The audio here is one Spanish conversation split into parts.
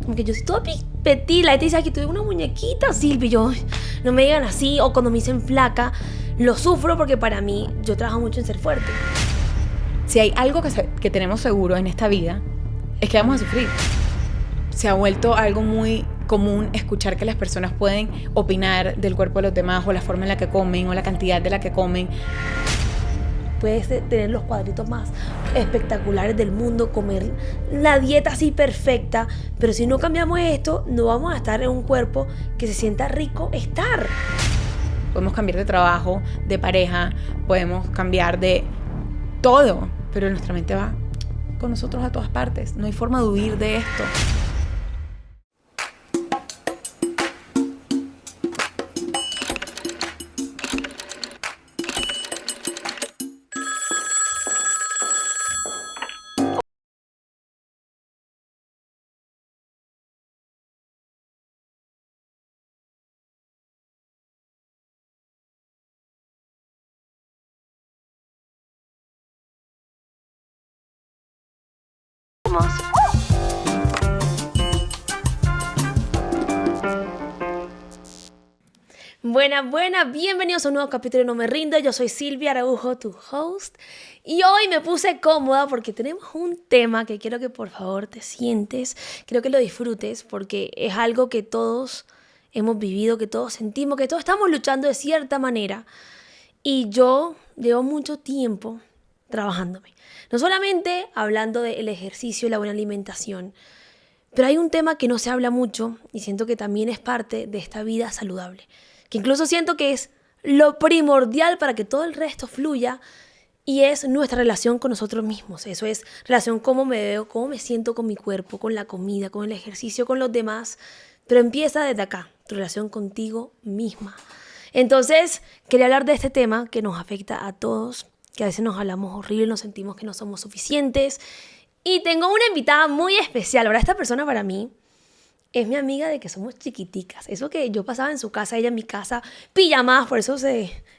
Como que yo soy toda petit, la gente dice que tuve una muñequita, Silvia, y yo, no me digan así, o cuando me dicen flaca, lo sufro porque para mí, yo trabajo mucho en ser fuerte. Si hay algo que tenemos seguro en esta vida, es que vamos a sufrir. Se ha vuelto algo muy común escuchar que las personas pueden opinar del cuerpo de los demás, o la forma en la que comen, o la cantidad de la que comen. Puedes tener los cuadritos más espectaculares del mundo, comer la dieta así perfecta, pero si no cambiamos esto, no vamos a estar en un cuerpo que se sienta rico estar. Podemos cambiar de trabajo, de pareja, podemos cambiar de todo, pero nuestra mente va con nosotros a todas partes. No hay forma de huir de esto. Buenas, bienvenidos a un nuevo capítulo de No Me Rindo. Yo soy Silvia Araujo, tu host, y hoy me puse cómoda porque tenemos un tema que quiero que por favor te sientes, quiero que lo disfrutes porque es algo que todos hemos vivido, que todos sentimos, que todos estamos luchando de cierta manera, y yo llevo mucho tiempo trabajándome, no solamente hablando del ejercicio y la buena alimentación, pero hay un tema que no se habla mucho y siento que también es parte de esta vida saludable, que incluso siento que es lo primordial para que todo el resto fluya, y es nuestra relación con nosotros mismos. Eso es relación cómo me veo, cómo me siento con mi cuerpo, con la comida, con el ejercicio, con los demás, pero empieza desde acá, tu relación contigo misma. Entonces, quería hablar de este tema que nos afecta a todos, que a veces nos hablamos horrible, nos sentimos que no somos suficientes, y tengo una invitada muy especial. Ahora, esta persona para mí es mi amiga de que somos chiquiticas. Eso que yo pasaba en su casa, ella en mi casa, pijamadas, por eso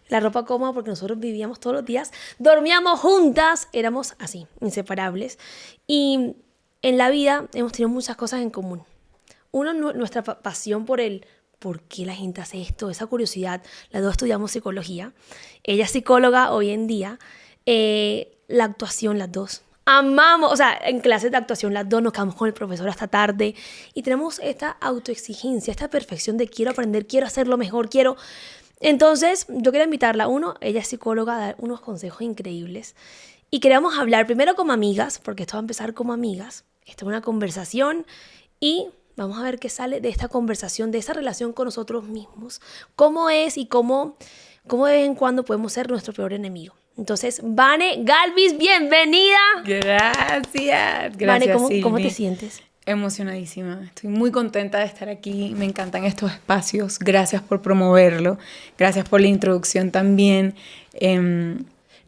la ropa cómoda, porque nosotros vivíamos todos los días, dormíamos juntas, éramos así, inseparables. Y en la vida hemos tenido muchas cosas en común. Uno, nuestra pasión por el por qué la gente hace esto, esa curiosidad. Las dos estudiamos psicología. Ella es psicóloga hoy en día. La actuación, las dos. Amamos, o sea, en clases de actuación las dos nos quedamos con el profesor hasta tarde y tenemos esta autoexigencia, esta perfección de quiero aprender, quiero hacerlo mejor, quiero... Entonces, yo quería invitarla. Uno, ella es psicóloga, a dar unos consejos increíbles. Y queríamos hablar primero como amigas, porque esto va a empezar como amigas. Esto es una conversación y vamos a ver qué sale de esta conversación, de esa relación con nosotros mismos. Cómo es y cómo de vez en cuando podemos ser nuestro peor enemigo. Entonces, Vane Galvis, bienvenida. Gracias. Vane, ¿cómo te sientes? Emocionadísima. Estoy muy contenta de estar aquí. Me encantan estos espacios. Gracias por promoverlo. Gracias por la introducción también.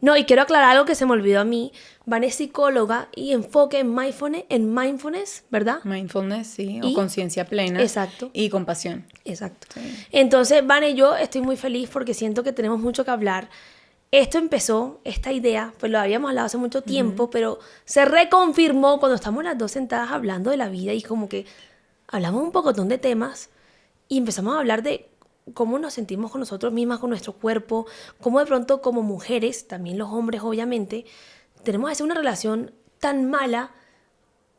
No, y quiero aclarar algo que se me olvidó a mí. Vane es psicóloga y enfoque en mindfulness, ¿verdad? Mindfulness, sí. O conciencia plena. Exacto. Y compasión. Exacto. Sí. Entonces, Vane, yo estoy muy feliz porque siento que tenemos mucho que hablar. Esto empezó, esta idea, pues lo habíamos hablado hace mucho tiempo, pero se reconfirmó cuando estamos las dos sentadas hablando de la vida y como que hablamos un pocotón de temas y empezamos a hablar de cómo nos sentimos con nosotros mismas, con nuestro cuerpo, cómo de pronto como mujeres, también los hombres obviamente, tenemos a veces una relación tan mala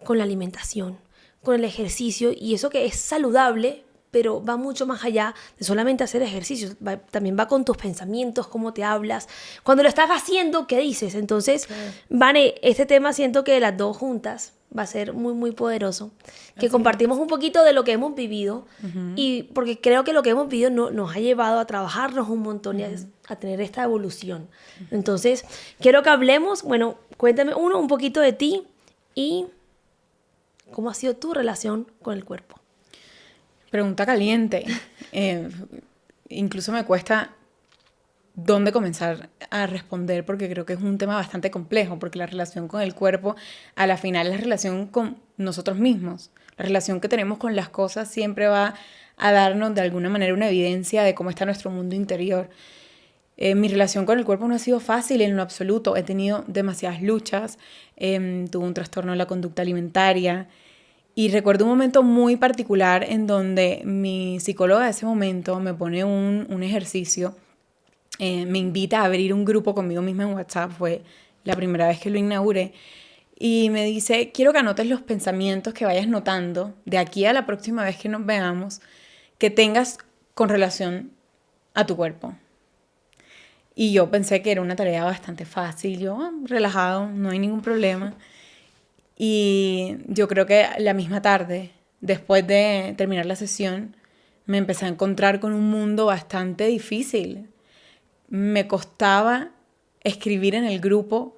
con la alimentación, con el ejercicio, y eso que es saludable, pero va mucho más allá de solamente hacer ejercicio. También va con tus pensamientos, cómo te hablas. Cuando lo estás haciendo, ¿qué dices? Entonces, Vane, este tema siento que las dos juntas va a ser muy, muy poderoso. Que compartimos un poquito de lo que hemos vivido. Y porque creo que lo que hemos vivido nos ha llevado a trabajarnos un montón y a tener esta evolución. Entonces, quiero que hablemos. Bueno, cuéntame un poquito de ti y cómo ha sido tu relación con el cuerpo. Pregunta caliente. Incluso me cuesta dónde comenzar a responder porque creo que es un tema bastante complejo, porque la relación con el cuerpo a la final es la relación con nosotros mismos. La relación que tenemos con las cosas siempre va a darnos de alguna manera una evidencia de cómo está nuestro mundo interior. Mi relación con el cuerpo no ha sido fácil en lo absoluto. He tenido demasiadas luchas. Tuve un trastorno de la conducta alimentaria. Y recuerdo un momento muy particular en donde mi psicóloga de ese momento me pone un ejercicio, me invita a abrir un grupo conmigo misma en WhatsApp, fue la primera vez que lo inauguré, y me dice, quiero que anotes los pensamientos que vayas notando de aquí a la próxima vez que nos veamos, que tengas con relación a tu cuerpo. Y yo pensé que era una tarea bastante fácil, yo relajado, no hay ningún problema. Y yo creo que la misma tarde, después de terminar la sesión, me empecé a encontrar con un mundo bastante difícil. Me costaba escribir en el grupo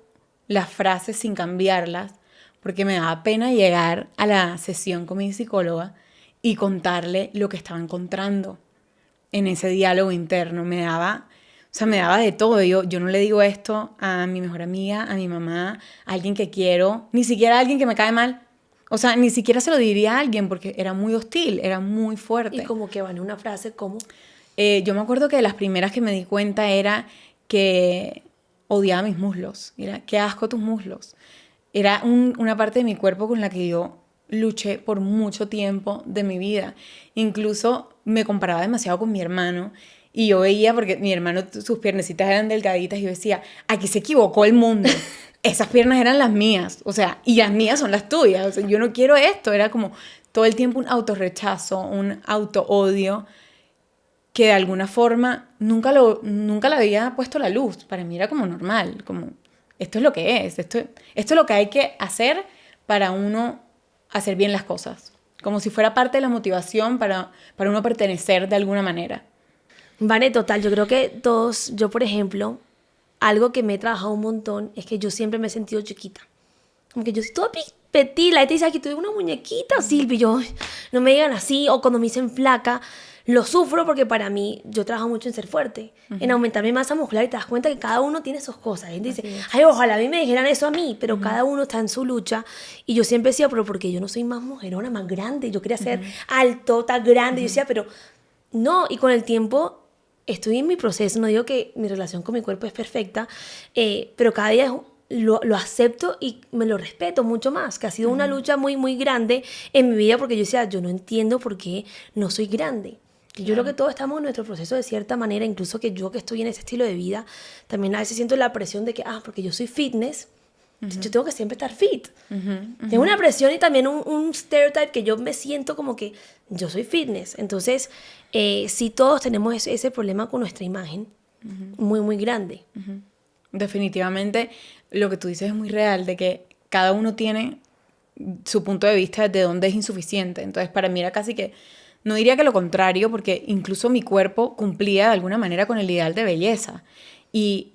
las frases sin cambiarlas, porque me daba pena llegar a la sesión con mi psicóloga y contarle lo que estaba encontrando en ese diálogo interno. Me daba de todo. Yo no le digo esto a mi mejor amiga, a mi mamá, a alguien que quiero, ni siquiera a alguien que me cae mal. O sea, ni siquiera se lo diría a alguien porque era muy hostil, era muy fuerte. Y como que van una frase como... Yo me acuerdo que de las primeras que me di cuenta era que odiaba mis muslos. Era, qué asco tus muslos. Era una parte de mi cuerpo con la que yo luché por mucho tiempo de mi vida. Incluso me comparaba demasiado con mi hermano. Y yo veía, porque mi hermano, sus piernecitas eran delgaditas, y yo decía, aquí se equivocó el mundo. Esas piernas eran las mías. O sea, y las mías son las tuyas. O sea, yo no quiero esto. Era como todo el tiempo un autorrechazo, un auto-odio, que de alguna forma nunca le había puesto la luz. Para mí era como normal, como esto es lo que es, esto es lo que hay que hacer para uno hacer bien las cosas. Como si fuera parte de la motivación para uno pertenecer de alguna manera. Vale, total, yo creo que todos, yo por ejemplo, algo que me he trabajado un montón es que yo siempre me he sentido chiquita. Como que yo soy toda petit, la gente dice aquí, tú eres una muñequita, Silvi, yo, no me digan así, o cuando me dicen flaca, lo sufro porque para mí, yo trabajo mucho en ser fuerte, en aumentar mi masa muscular, y te das cuenta que cada uno tiene sus cosas. La gente dice, ay, ojalá a mí me dijeran eso a mí, pero cada uno está en su lucha. Y yo siempre decía, pero porque yo no soy más mujerona, más grande, yo quería ser altota, grande, yo decía, pero no, y con el tiempo estoy en mi proceso, no digo que mi relación con mi cuerpo es perfecta, pero cada día lo acepto y me lo respeto mucho más, que ha sido una lucha muy, muy grande en mi vida, porque yo decía, yo no entiendo por qué no soy grande. Y yo creo que todos estamos en nuestro proceso de cierta manera, incluso que yo que estoy en ese estilo de vida, también a veces siento la presión de que, porque yo soy fitness, yo tengo que siempre estar fit. Tengo una presión y también un stereotype que yo me siento como que yo soy fitness. Entonces, sí, todos tenemos ese problema con nuestra imagen muy, muy grande. Definitivamente, lo que tú dices es muy real, de que cada uno tiene su punto de vista de dónde es insuficiente. Entonces, para mí era casi que, no diría que lo contrario, porque incluso mi cuerpo cumplía de alguna manera con el ideal de belleza. Y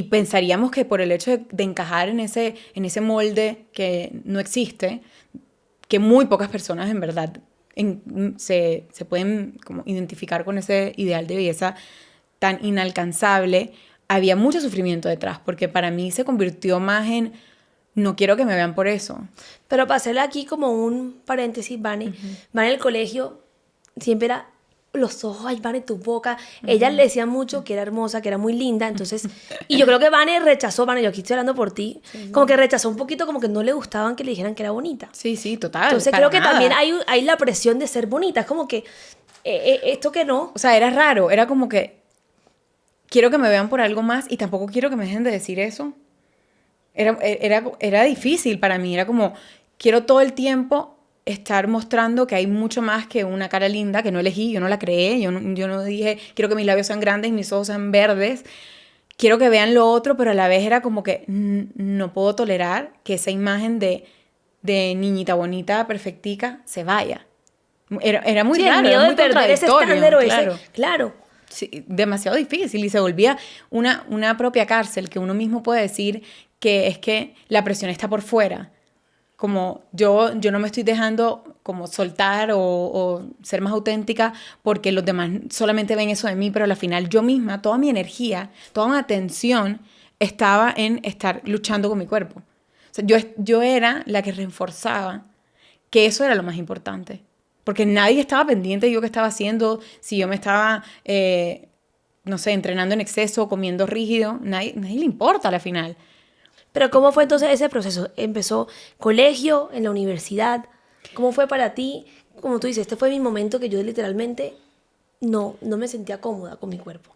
pensaríamos que por el hecho de encajar en ese molde que no existe, que muy pocas personas en verdad se pueden como identificar con ese ideal de belleza tan inalcanzable, había mucho sufrimiento detrás, porque para mí se convirtió más en, no quiero que me vean por eso. Pero para hacerle aquí como un paréntesis, Vane, Vane en el colegio siempre era los ojos, ay, Vane, tu boca. Ella le decía mucho que era hermosa, que era muy linda, entonces... Y yo creo que Vane rechazó, Vane, yo aquí estoy hablando por ti, como que rechazó un poquito, como que no le gustaban que le dijeran que era bonita. Sí, sí, total. Entonces creo que también hay la presión de ser bonita, es como que esto que no... O sea, era raro, era como que quiero que me vean por algo más y tampoco quiero que me dejen de decir eso. Era difícil para mí, era como, quiero todo el tiempo estar mostrando que hay mucho más que una cara linda, que no elegí, yo no la creé, yo no dije, quiero que mis labios sean grandes y mis ojos sean verdes, quiero que vean lo otro, pero a la vez era como que no puedo tolerar que esa imagen de niñita bonita, perfectica, se vaya. Era muy raro, el miedo era muy de perder ese estándar o ese... Claro. Sí, demasiado difícil y se volvía una propia cárcel que uno mismo puede decir que es que la presión está por fuera. Como yo no me estoy dejando como soltar o ser más auténtica porque los demás solamente ven eso de mí, pero al final yo misma, toda mi energía, toda mi atención estaba en estar luchando con mi cuerpo. O sea, yo era la que reforzaba que eso era lo más importante. Porque nadie estaba pendiente de yo qué estaba haciendo, si yo me estaba, no sé, entrenando en exceso, comiendo rígido, nadie le importa al final. Pero ¿cómo fue entonces ese proceso? ¿Empezó colegio, en la universidad? ¿Cómo fue para ti? Como tú dices, este fue mi momento que yo literalmente no me sentía cómoda con mi cuerpo.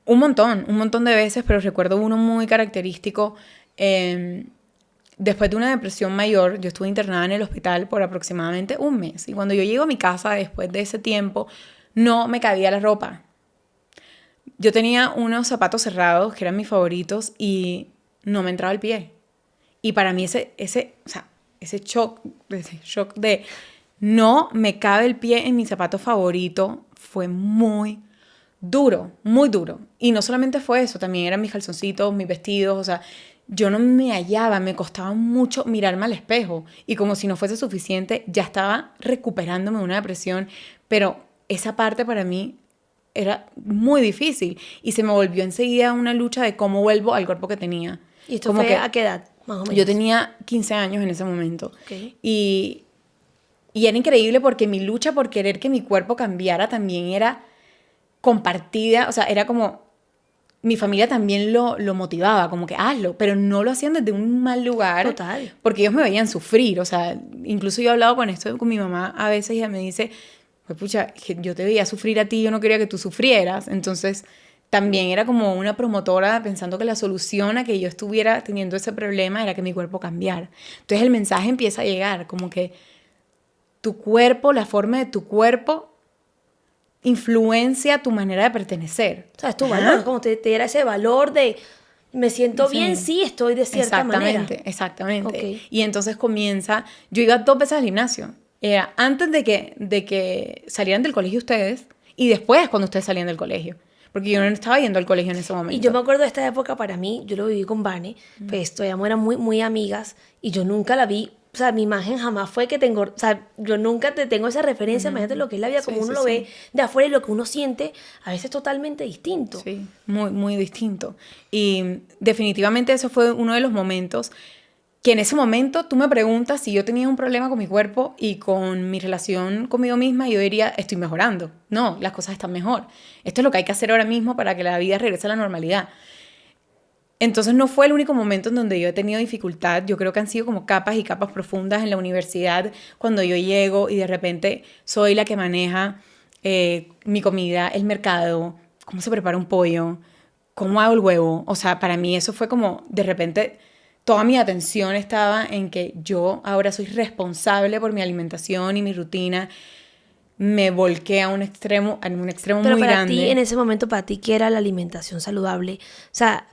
Un montón de veces, pero recuerdo uno muy característico. eh, Después de una depresión mayor, yo estuve internada en el hospital por aproximadamente un mes. Y cuando yo llego a mi casa después de ese tiempo, no me cabía la ropa. Yo tenía unos zapatos cerrados que eran mis favoritos y no me entraba el pie. Y para mí o sea, ese shock de no me cabe el pie en mi zapato favorito fue muy duro, muy duro. Y no solamente fue eso, también eran mis calzoncitos, mis vestidos, o sea, yo no me hallaba, me costaba mucho mirarme al espejo. Y como si no fuese suficiente, ya estaba recuperándome de una depresión, pero esa parte para mí era muy difícil. Y se me volvió enseguida una lucha de cómo vuelvo al cuerpo que tenía. ¿Y esto Como fue que a qué edad, más o menos? yo tenía 15 años en ese momento. Ok. Y era increíble porque mi lucha por querer que mi cuerpo cambiara también era compartida, o sea, era como, mi familia también lo motivaba, como que hazlo, pero no lo hacían desde un mal lugar, Total. porque ellos me veían sufrir, o sea, incluso yo he hablado con esto con mi mamá a veces y ella me dice, pues pucha, que yo te veía sufrir a ti, yo no quería que tú sufrieras, entonces también era como una promotora pensando que la solución a que yo estuviera teniendo ese problema era que mi cuerpo cambiara. Entonces el mensaje empieza a llegar, como que tu cuerpo, la forma de tu cuerpo influencia tu manera de pertenecer. O sea, es tu Ajá. valor, como te diera ese valor de me siento Sí. bien, sí, estoy de cierta manera. Exactamente. Ok. Y entonces comienza, yo iba 2 veces al gimnasio. Era antes de que salieran del colegio ustedes y después cuando ustedes salían del colegio. Porque yo no estaba yendo al colegio en ese momento. Y yo me acuerdo de esta época para mí, yo lo viví con Vane, pues todavía eran muy amigas y yo nunca la vi, o sea, mi imagen jamás fue que tengo, o sea, yo nunca te tengo esa referencia, imagínate lo que es la vida, Sí, como uno sí, lo sí. ve de afuera y lo que uno siente, a veces totalmente distinto. Sí, muy distinto. Y definitivamente eso fue uno de los momentos que en ese momento tú me preguntas si yo tenía un problema con mi cuerpo y con mi relación conmigo misma, y yo diría, estoy mejorando. No, las cosas están mejor. Esto es lo que hay que hacer ahora mismo para que la vida regrese a la normalidad. Entonces no fue el único momento en donde yo he tenido dificultad. Yo creo que han sido como capas y capas profundas en la universidad, cuando yo llego y de repente soy la que maneja mi comida, el mercado, cómo se prepara un pollo, cómo hago el huevo. O sea, para mí eso fue como, de repente, toda mi atención estaba en que yo ahora soy responsable por mi alimentación y mi rutina. Me volqué a un extremo Pero muy para ti, grande. en ese momento, para ti, ¿qué era la alimentación saludable? O sea,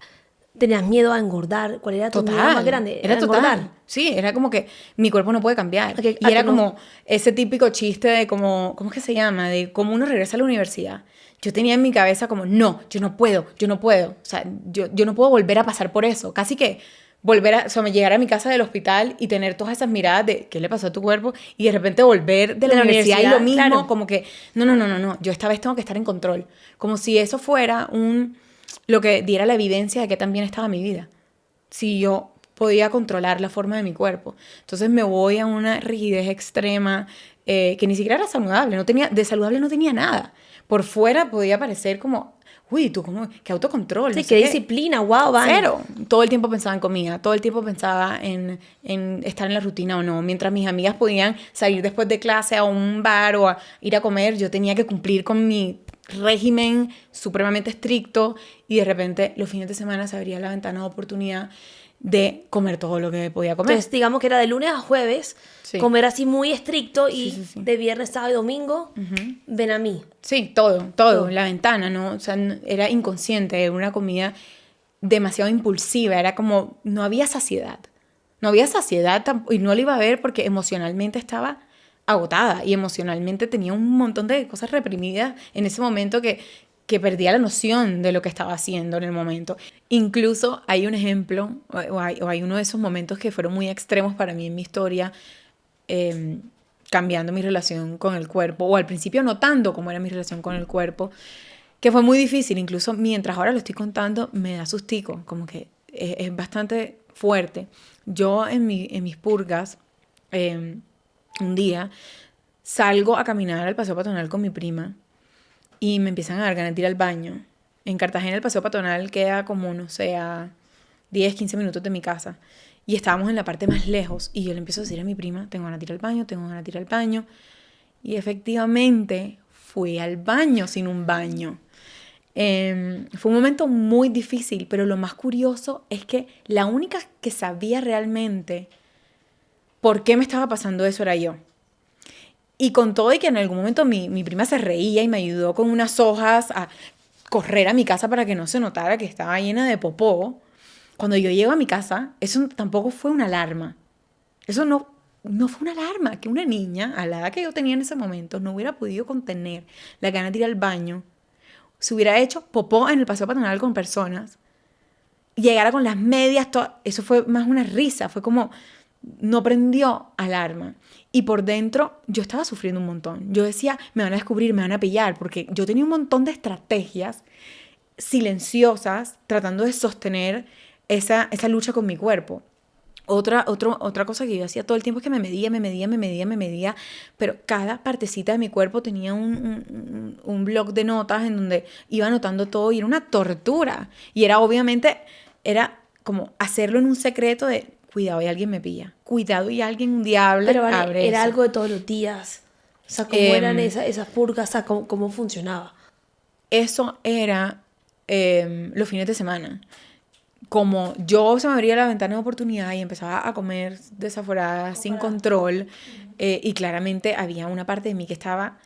¿tenías miedo a engordar? ¿Cuál era tu miedo más grande? Era ¿A total. engordar? Sí, era como que mi cuerpo no puede cambiar. A que- Y a era que no. como ese típico chiste de como, ¿cómo es que se llama? De cómo uno regresa a la universidad. Yo tenía en mi cabeza como, no, yo no puedo. O sea, yo no puedo volver a pasar por eso. Casi que o sea, me llegar a mi casa del hospital y tener todas esas miradas de qué le pasó a tu cuerpo y de repente volver de la universidad y lo mismo, claro. como que, no, yo esta vez tengo que estar en control. Como si eso fuera lo que diera la evidencia de que también estaba mi vida. Si yo podía controlar la forma de mi cuerpo. Entonces me voy a una rigidez extrema que ni siquiera era saludable. De saludable no tenía nada. Por fuera podía parecer como, uy, tú como, qué autocontrol. Sí, no sé qué qué. disciplina, wow, Vane. Cero. Todo el tiempo pensaba en comida, todo el tiempo pensaba en estar en la rutina o no. Mientras mis amigas podían salir después de clase a un bar o a ir a comer, yo tenía que cumplir con mi régimen supremamente estricto y de repente los fines de semana se abría la ventana de oportunidad de comer todo lo que podía comer. Entonces, digamos que era de lunes a jueves, Sí. comer así muy estricto y Sí. de viernes, sábado y domingo, ven a mí. Sí, todo, la ventana, ¿no? O sea, era inconsciente, era una comida demasiado impulsiva, era como, no había saciedad. No había saciedad y no la iba a ver porque emocionalmente estaba agotada y emocionalmente tenía un montón de cosas reprimidas en ese momento que perdía la noción de lo que estaba haciendo en el momento. Incluso hay un ejemplo, o hay uno de esos momentos que fueron muy extremos para mí en mi historia, cambiando mi relación con el cuerpo, o al principio notando cómo era mi relación con el cuerpo, que fue muy difícil. Incluso mientras ahora lo estoy contando, me da sustico, como que es bastante fuerte. Yo en mis purgas, un día, salgo a caminar al paseo peatonal con mi prima y me empiezan a dar ganas de ir al baño. En Cartagena el paseo peatonal queda como, no sé, a 10, 15 minutos de mi casa. y estábamos en la parte más lejos. Y yo le empiezo a decir a mi prima, tengo ganas de ir al baño, tengo ganas de ir al baño. Y efectivamente fui al baño sin un baño. Fue un momento muy difícil, pero lo más curioso es que la única que sabía realmente por qué me estaba pasando eso era yo. Y con todo y que en algún momento mi prima se reía y me ayudó con unas hojas a correr a mi casa para que no se notara que estaba llena de popó, cuando yo llego a mi casa, eso tampoco fue una alarma. Eso no fue una alarma. Que una niña, a la edad que yo tenía en ese momento, no hubiera podido contener la gana de ir al baño, se hubiera hecho popó en el paseo peatonal con personas, llegara con las medias, eso fue más una risa, fue como, no prendió alarma. Y por dentro yo estaba sufriendo un montón. Yo decía, me van a descubrir, me van a pillar, porque yo tenía un montón de estrategias silenciosas tratando de sostener esa lucha con mi cuerpo. Otra cosa que yo hacía todo el tiempo es que me medía, pero cada partecita de mi cuerpo tenía un bloc de notas en donde iba anotando todo y era una tortura. Y era como hacerlo en un secreto de, cuidado y alguien me pilla, cuidado y alguien un diablo Pero abre era eso. algo de todos los días. O sea, ¿cómo eran esas purgas? O sea, ¿cómo funcionaba? Eso era los fines de semana. Como yo se me abría la ventana de oportunidad y empezaba a comer desaforada, sin control, y claramente había una parte de mí que estaba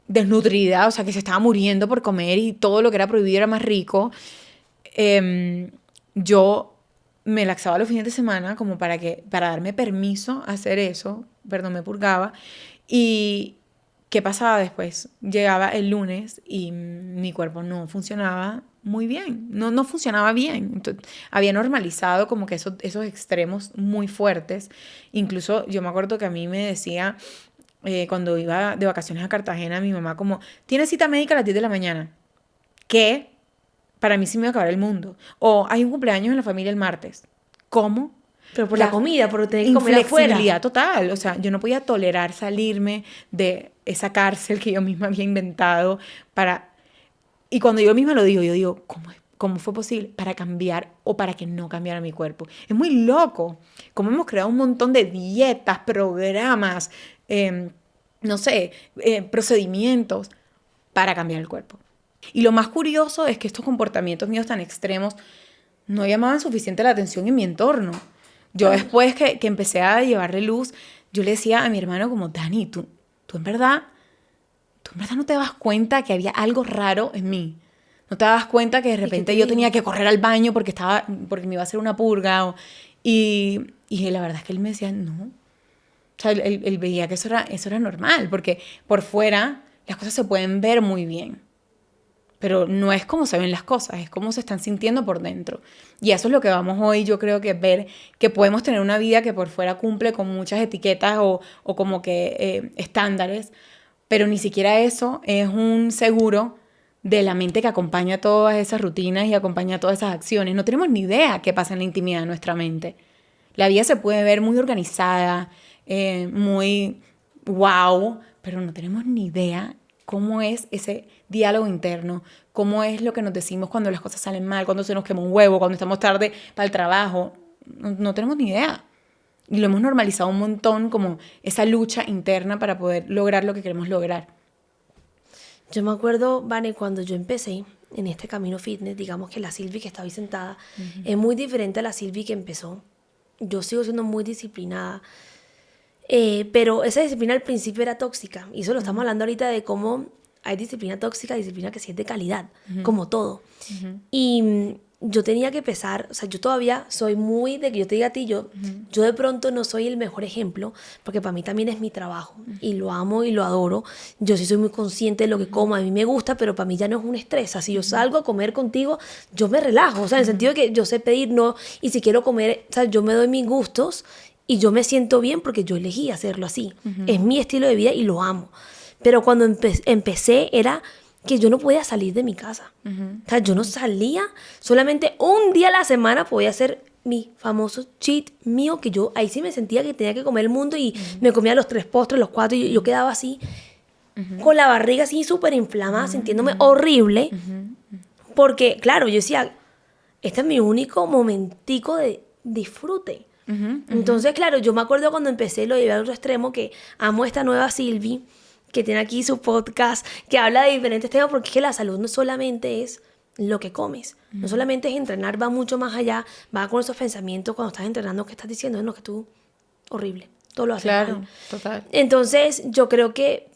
desnutrida, o sea, que se estaba muriendo por comer y todo lo que era prohibido era más rico, yo me laxaba los fines de semana como para darme permiso a hacer eso, perdón, me purgaba. Y ¿qué pasaba después? Llegaba el lunes y mi cuerpo no funcionaba muy bien, no funcionaba bien. Entonces, había normalizado como que esos extremos muy fuertes. Incluso yo me acuerdo que a mí me decía, cuando iba de vacaciones a Cartagena, mi mamá como, ¿tienes cita médica a las 10 de la mañana? ¿Qué? Para mí sí me iba a acabar el mundo. O hay un cumpleaños en la familia el martes. ¿Cómo? Pero por la comida, por tener que comer afuera. Inflexibilidad total. O sea, yo no podía tolerar salirme de esa cárcel que yo misma había inventado para... Y cuando yo misma lo digo, yo digo, ¿cómo fue posible? Para cambiar o para que no cambiara mi cuerpo. Es muy loco. Como hemos creado un montón de dietas, programas, no sé, procedimientos para cambiar el cuerpo. Y lo más curioso es que estos comportamientos míos tan extremos no llamaban suficiente la atención en mi entorno. Yo después que empecé a llevarle luz, yo le decía a mi hermano como, Dani, tú en verdad no te das cuenta que había algo raro en mí. No te das cuenta que de repente yo tenía que correr al baño porque me iba a hacer una purga. Y la verdad es que él me decía, no. O sea, él veía que eso era normal, porque por fuera las cosas se pueden ver muy bien. Pero no es como se ven las cosas, es cómo se están sintiendo por dentro. Y eso es lo que vamos hoy, yo creo que ver que podemos tener una vida que por fuera cumple con muchas etiquetas o como que estándares, pero ni siquiera eso es un seguro de la mente que acompaña todas esas rutinas y acompaña todas esas acciones. No tenemos ni idea qué pasa en la intimidad de nuestra mente. La vida se puede ver muy organizada, muy wow, pero no tenemos ni idea cómo es ese diálogo interno, cómo es lo que nos decimos cuando las cosas salen mal, cuando se nos quema un huevo, cuando estamos tarde para el trabajo. No tenemos ni idea. Y lo hemos normalizado un montón como esa lucha interna para poder lograr lo que queremos lograr. Yo me acuerdo, Vane, cuando yo empecé en este camino fitness, digamos que la Silvi que está ahí sentada es muy diferente a la Silvi que empezó. Yo sigo siendo muy disciplinada. Pero esa disciplina al principio era tóxica. Y eso lo estamos hablando ahorita de cómo hay disciplina tóxica, disciplina que sí es de calidad, como todo. Y yo tenía que pesar, o sea, yo todavía soy muy de que yo te diga a ti, yo de pronto no soy el mejor ejemplo, porque para mí también es mi trabajo, y lo amo y lo adoro. Yo sí soy muy consciente de lo que como, a mí me gusta, pero para mí ya no es un estrés. O sea, si yo salgo a comer contigo, yo me relajo, o sea, en el sentido de que yo sé pedir no, y si quiero comer, o sea, yo me doy mis gustos, y yo me siento bien porque yo elegí hacerlo así. Es mi estilo de vida y lo amo. Pero cuando empecé era que yo no podía salir de mi casa. O sea, yo no salía. Solamente un día a la semana podía hacer mi famoso cheat mío, que yo ahí sí me sentía que tenía que comer el mundo y me comía los 3 postres, los 4, y yo quedaba así, con la barriga así súper inflamada, sintiéndome horrible. Porque, claro, yo decía, este es mi único momentico de disfrute. Entonces, claro, yo me acuerdo cuando empecé, lo llevé al otro extremo, que amo esta nueva Silvi, que tiene aquí su podcast, que habla de diferentes temas, porque es que la salud no solamente es lo que comes, no solamente es entrenar, va mucho más allá, va con esos pensamientos cuando estás entrenando, que estás diciendo, no, que tú, horrible, todo lo haces Claro, mal. total. Entonces, yo creo que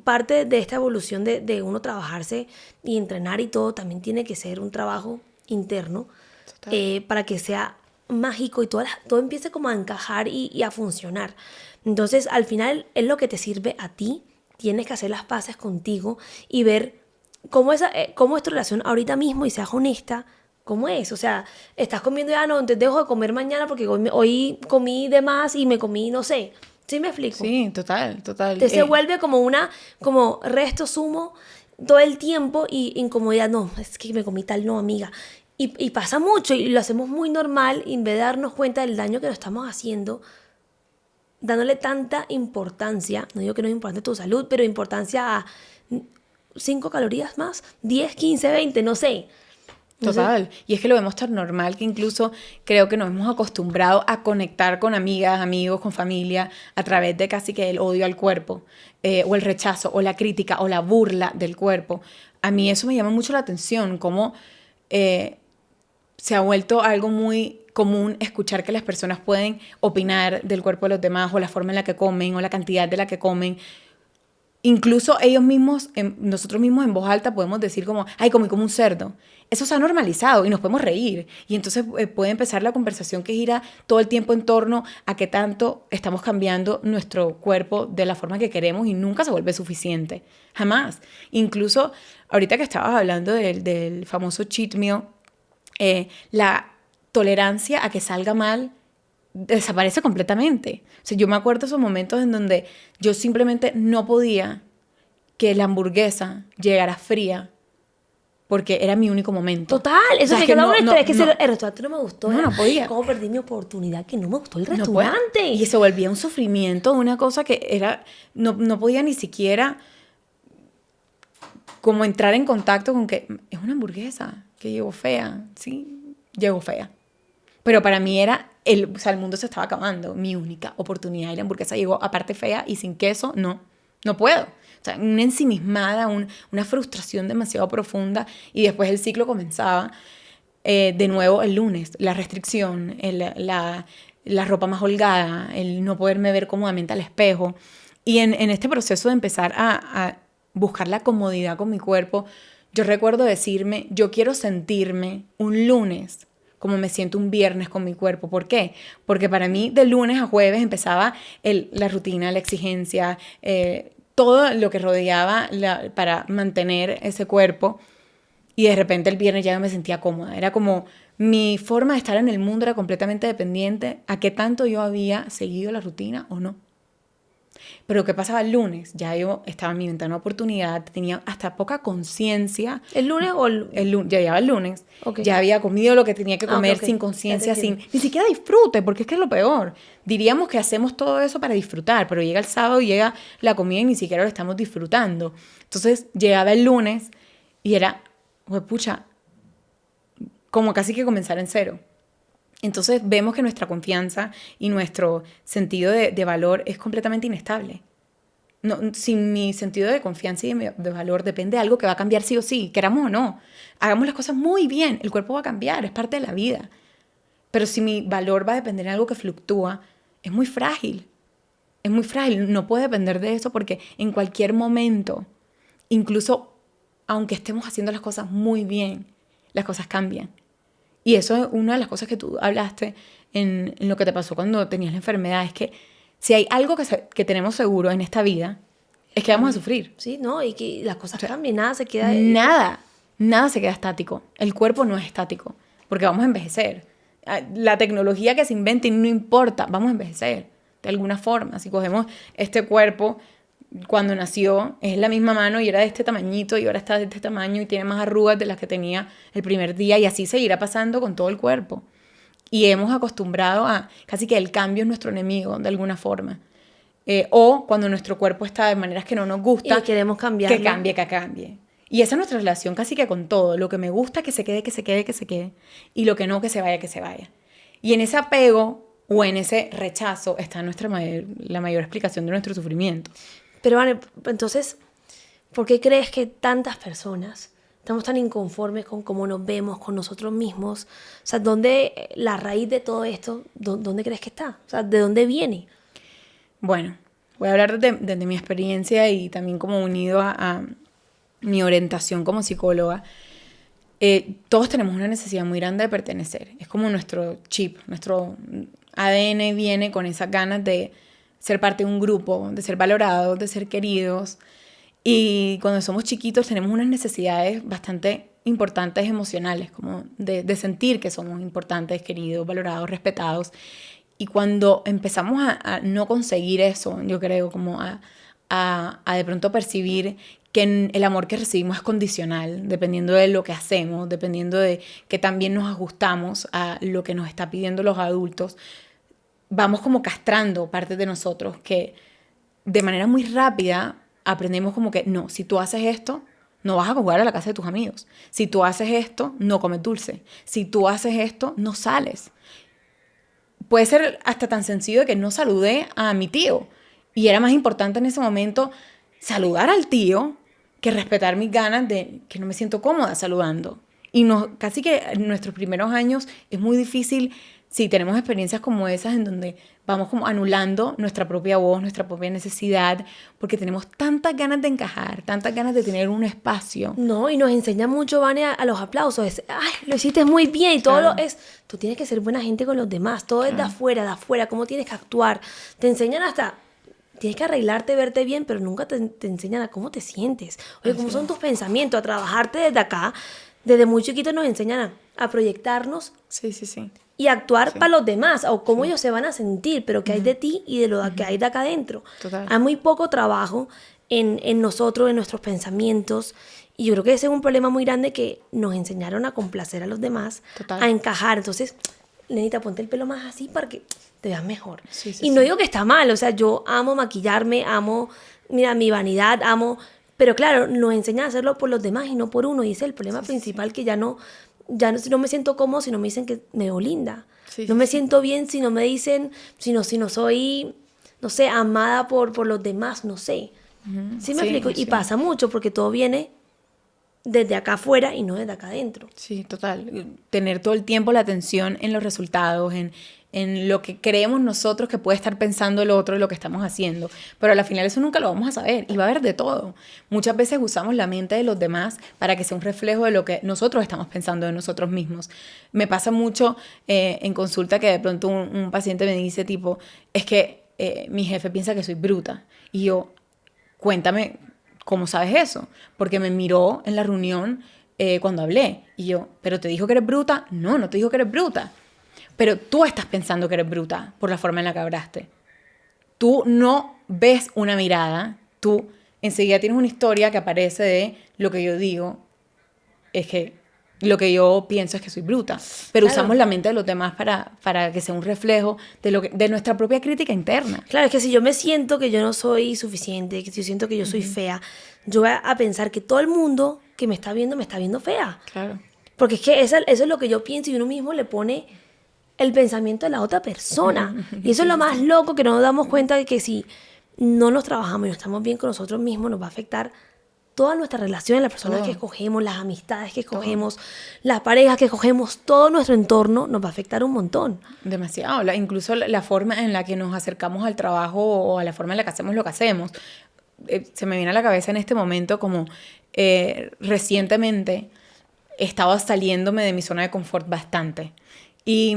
parte de esta evolución de uno trabajarse y entrenar y todo, también tiene que ser un trabajo interno, Total. para que sea mágico y todo empiece como a encajar y a funcionar. Entonces, al final es lo que te sirve a ti. Tienes que hacer las paces contigo y ver cómo es tu relación ahorita mismo y seas honesta. ¿Cómo es? O sea, estás comiendo ya, no, entonces dejo de comer mañana porque hoy comí de más y me comí, no sé. ¿Sí me explico? Sí, total, total. Entonces se vuelve como resto sumo todo el tiempo y incomodidad. No, es que me comí tal, no, amiga. Y pasa mucho y lo hacemos muy normal y en vez de darnos cuenta del daño que nos estamos haciendo, dándole tanta importancia, no digo que no es importante tu salud, pero importancia a 5 calorías más, 10, 15, 20, no sé. Total. Y es que lo vemos tan normal que incluso creo que nos hemos acostumbrado a conectar con amigas, amigos, con familia, a través de casi que el odio al cuerpo, o el rechazo, o la crítica, o la burla del cuerpo. A mí eso me llama mucho la atención, cómo se ha vuelto algo muy común escuchar que las personas pueden opinar del cuerpo de los demás, o la forma en la que comen, o la cantidad de la que comen. Incluso ellos mismos, nosotros mismos en voz alta podemos decir como, ay, comí como un cerdo. Eso se ha normalizado y nos podemos reír. Y entonces puede empezar la conversación que gira todo el tiempo en torno a qué tanto estamos cambiando nuestro cuerpo de la forma que queremos y nunca se vuelve suficiente. Jamás. Incluso ahorita que estabas hablando del famoso cheat meal, la tolerancia a que salga mal desaparece completamente. O sea, yo me acuerdo esos momentos en donde yo simplemente no podía que la hamburguesa llegara fría porque era mi único momento. Total, eso O sea, me es que quedó un estrés, que no, el restaurante no me gustó. no podía. ¿Cómo perdí mi oportunidad? Que no me gustó el No puedo. restaurante. Y se volvía un sufrimiento, una cosa que era, no podía ni siquiera como entrar en contacto con que es una hamburguesa que llegó fea, ¿sí? Llegó fea. Pero para mí era, o sea, el mundo se estaba acabando, mi única oportunidad. Y la hamburguesa llegó aparte fea y sin queso, no puedo. O sea, una ensimismada, una frustración demasiado profunda. Y después el ciclo comenzaba de nuevo el lunes. La restricción, la ropa más holgada, el no poderme ver cómodamente al espejo. Y en este proceso de empezar a buscar la comodidad con mi cuerpo, yo recuerdo decirme, yo quiero sentirme un lunes como me siento un viernes con mi cuerpo. ¿Por qué? Porque para mí de lunes a jueves empezaba la rutina, la exigencia, todo lo que rodeaba para mantener ese cuerpo. Y de repente el viernes ya no me sentía cómoda. Era como mi forma de estar en el mundo era completamente dependiente a qué tanto yo había seguido la rutina o no. Pero ¿qué pasaba el lunes? Ya yo estaba en mi ventana de oportunidad, tenía hasta poca conciencia. ¿El lunes o Ya llegaba el lunes, Okay. ya había comido lo que tenía que comer Ok. sin conciencia, ni siquiera disfrute, porque es que es lo peor. Diríamos que hacemos todo eso para disfrutar, pero llega el sábado y llega la comida y ni siquiera lo estamos disfrutando. Entonces llegaba el lunes y era, pucha, como casi que comenzar en cero. Entonces vemos que nuestra confianza y nuestro sentido de valor es completamente inestable. No, sin mi sentido de confianza y de valor depende de algo que va a cambiar sí o sí, queramos o no. Hagamos las cosas muy bien, el cuerpo va a cambiar, es parte de la vida. Pero si mi valor va a depender de algo que fluctúa, es muy frágil. Es muy frágil, no puede depender de eso porque en cualquier momento, incluso aunque estemos haciendo las cosas muy bien, las cosas cambian. Y eso es una de las cosas que tú hablaste en lo que te pasó cuando tenías la enfermedad, es que si hay algo que tenemos seguro en esta vida, es que vamos a sufrir. Sí, ¿no? Y que las cosas cambian, nada se queda... Nada se queda estático. El cuerpo no es estático, porque vamos a envejecer. La tecnología que se invente no importa, vamos a envejecer de alguna forma. Si cogemos este cuerpo, cuando nació, es la misma mano y era de este tamañito y ahora está de este tamaño y tiene más arrugas de las que tenía el primer día y así seguirá pasando con todo el cuerpo. Y hemos acostumbrado a casi que el cambio es nuestro enemigo de alguna forma. O cuando nuestro cuerpo está de maneras que no nos gusta, Y queremos cambiarlo. que cambie. Y esa es nuestra relación casi que con todo. Lo que me gusta, que se quede, que se quede, que se quede. Y lo que no, que se vaya, que se vaya. Y en ese apego o en ese rechazo está la mayor explicación de nuestro sufrimiento. Pero Vane, entonces, ¿por qué crees que tantas personas estamos tan inconformes con cómo nos vemos, con nosotros mismos? O sea, ¿dónde la raíz de todo esto, dónde crees que está? O sea, ¿de dónde viene? Bueno, voy a hablar de mi experiencia y también como unido a mi orientación como psicóloga. Todos tenemos una necesidad muy grande de pertenecer. Es como nuestro chip, nuestro ADN viene con esas ganas de ser parte de un grupo, de ser valorados, de ser queridos. Y cuando somos chiquitos tenemos unas necesidades bastante importantes emocionales, como de sentir que somos importantes, queridos, valorados, respetados. Y cuando empezamos a no conseguir eso, yo creo, como a de pronto percibir que el amor que recibimos es condicional, dependiendo de lo que hacemos, dependiendo de que también nos ajustamos a lo que nos está pidiendo los adultos, vamos como castrando partes de nosotros que de manera muy rápida aprendemos como que no, si tú haces esto, no vas a jugar a la casa de tus amigos. Si tú haces esto, no comes dulce. Si tú haces esto, no sales. Puede ser hasta tan sencillo de que no saludé a mi tío. Y era más importante en ese momento saludar al tío que respetar mis ganas de que no me siento cómoda saludando. Y casi que en nuestros primeros años es muy difícil, si tenemos experiencias como esas en donde vamos como anulando nuestra propia voz, nuestra propia necesidad, porque tenemos tantas ganas de encajar, tantas ganas de tener un espacio. No, y nos enseña mucho, Vane, a los aplausos. Ay, lo hiciste muy bien y todo Claro. tú tienes que ser buena gente con los demás. Todo es de afuera, cómo tienes que actuar. Te enseñan hasta, tienes que arreglarte, verte bien, pero nunca te enseñan a cómo te sientes. Oye, cómo son tus pensamientos, a trabajarte desde acá. Desde muy chiquitos nos enseñan a proyectarnos Sí, sí, sí. y actuar para los demás, o cómo ellos se van a sentir, pero qué hay de ti y de lo que hay de acá adentro. Total. Hay muy poco trabajo en nosotros, en nuestros pensamientos, y yo creo que ese es un problema muy grande que nos enseñaron a complacer a los demás, Total. a encajar. Entonces, Lenita, ponte el pelo más así para que te veas mejor. Sí, sí, Y no sí. digo que está mal, o sea, yo amo maquillarme, amo, mira, mi vanidad, amo, pero claro, nos enseñan a hacerlo por los demás y no por uno, y ese es el problema principal, que ya no, si no me siento cómodo si no me dicen que me veo linda. Sí, No sí, me sí. siento bien si no me dicen, si no soy, no sé, amada por los demás, no sé. ¿Sí me Sí, explico? Y sí. pasa mucho porque todo viene desde acá afuera y no desde acá adentro. Sí, total. Tener todo el tiempo la atención en los resultados, en lo que creemos nosotros que puede estar pensando el otro y lo que estamos haciendo. Pero al final eso nunca lo vamos a saber y va a haber de todo. Muchas veces usamos la mente de los demás para que sea un reflejo de lo que nosotros estamos pensando de nosotros mismos. Me pasa mucho en consulta que de pronto un paciente me dice tipo, es que mi jefe piensa que soy bruta. Y yo, cuéntame, ¿cómo sabes eso? Porque me miró en la reunión cuando hablé. Y yo, ¿pero te dijo que eres bruta? No, no te dijo que eres bruta. Pero tú estás pensando que eres bruta por la forma en la que hablaste. Tú no ves una mirada, tú enseguida tienes una historia que aparece de lo que yo digo, es que lo que yo pienso es que soy bruta. Pero Claro. usamos la mente de los demás para que sea un reflejo de nuestra propia crítica interna. Claro, es que si yo me siento que yo no soy suficiente, que si yo siento que yo soy fea, yo voy a pensar que todo el mundo que me está viendo fea. Claro. Porque es que eso es lo que yo pienso, y uno mismo le pone el pensamiento de la otra persona. Y eso es lo más loco, que no nos damos cuenta de que si no nos trabajamos y no estamos bien con nosotros mismos, nos va a afectar toda nuestra relación, las personas Todo. que escogemos, las amistades que escogemos, las parejas que escogemos, todo nuestro entorno nos va a afectar un montón. Demasiado. Incluso la forma en la que nos acercamos al trabajo o a la forma en la que hacemos lo que hacemos. Se me viene a la cabeza en este momento como recientemente estaba saliéndome de mi zona de confort bastante. Y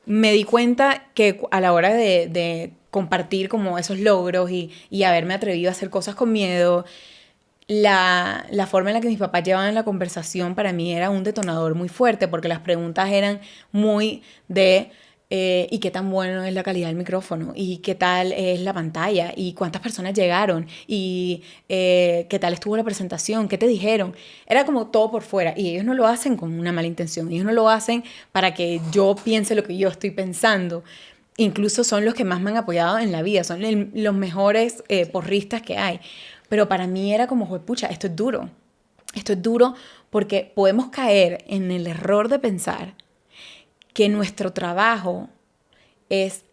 me di cuenta que a la hora de compartir como esos logros y haberme atrevido a hacer cosas con miedo, la forma en la que mis papás llevaban la conversación para mí era un detonador muy fuerte, porque las preguntas eran muy de ¿y qué tan bueno es la calidad del micrófono? ¿Y qué tal es la pantalla? ¿Y cuántas personas llegaron? ¿Y qué tal estuvo la presentación? ¿Qué te dijeron? Era como todo por fuera, y ellos no lo hacen con una mala intención, ellos no lo hacen para que yo piense lo que yo estoy pensando. Incluso son los que más me han apoyado en la vida, son los mejores porristas que hay. Pero para mí era como, pucha, esto es duro. Esto es duro porque podemos caer en el error de pensar que nuestro trabajo es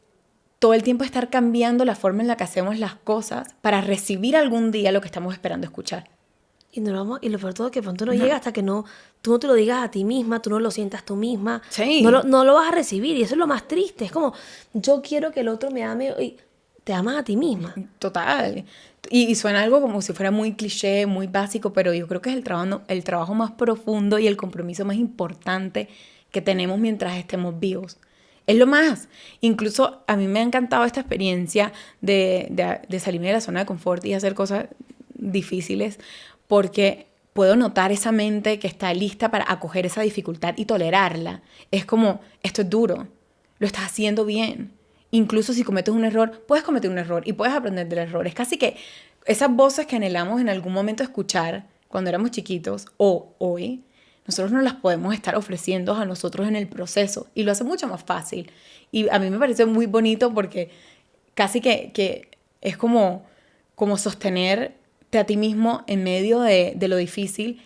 todo el tiempo estar cambiando la forma en la que hacemos las cosas para recibir algún día lo que estamos esperando escuchar. Y, y lo peor de todo es que pronto no llega hasta que tú no te lo digas a ti misma, tú no lo sientas tú misma. Sí. No lo vas a recibir y eso es lo más triste. Es como, yo quiero que el otro me ame y te amas a ti misma. Total. Y suena algo como si fuera muy cliché, muy básico, pero yo creo que es el trabajo más profundo y el compromiso más importante que tenemos mientras estemos vivos. Es lo más. Incluso a mí me ha encantado esta experiencia de salirme de la zona de confort y hacer cosas difíciles, porque puedo notar esa mente que está lista para acoger esa dificultad y tolerarla. Es como, esto es duro, lo estás haciendo bien. Incluso si cometes un error, puedes cometer un error y puedes aprender del error. Es casi que esas voces que anhelamos en algún momento escuchar cuando éramos chiquitos o hoy, nosotros nos las podemos estar ofreciendo a nosotros en el proceso y lo hace mucho más fácil. Y a mí me parece muy bonito porque casi que es como sostenerte a ti mismo en medio de lo difícil.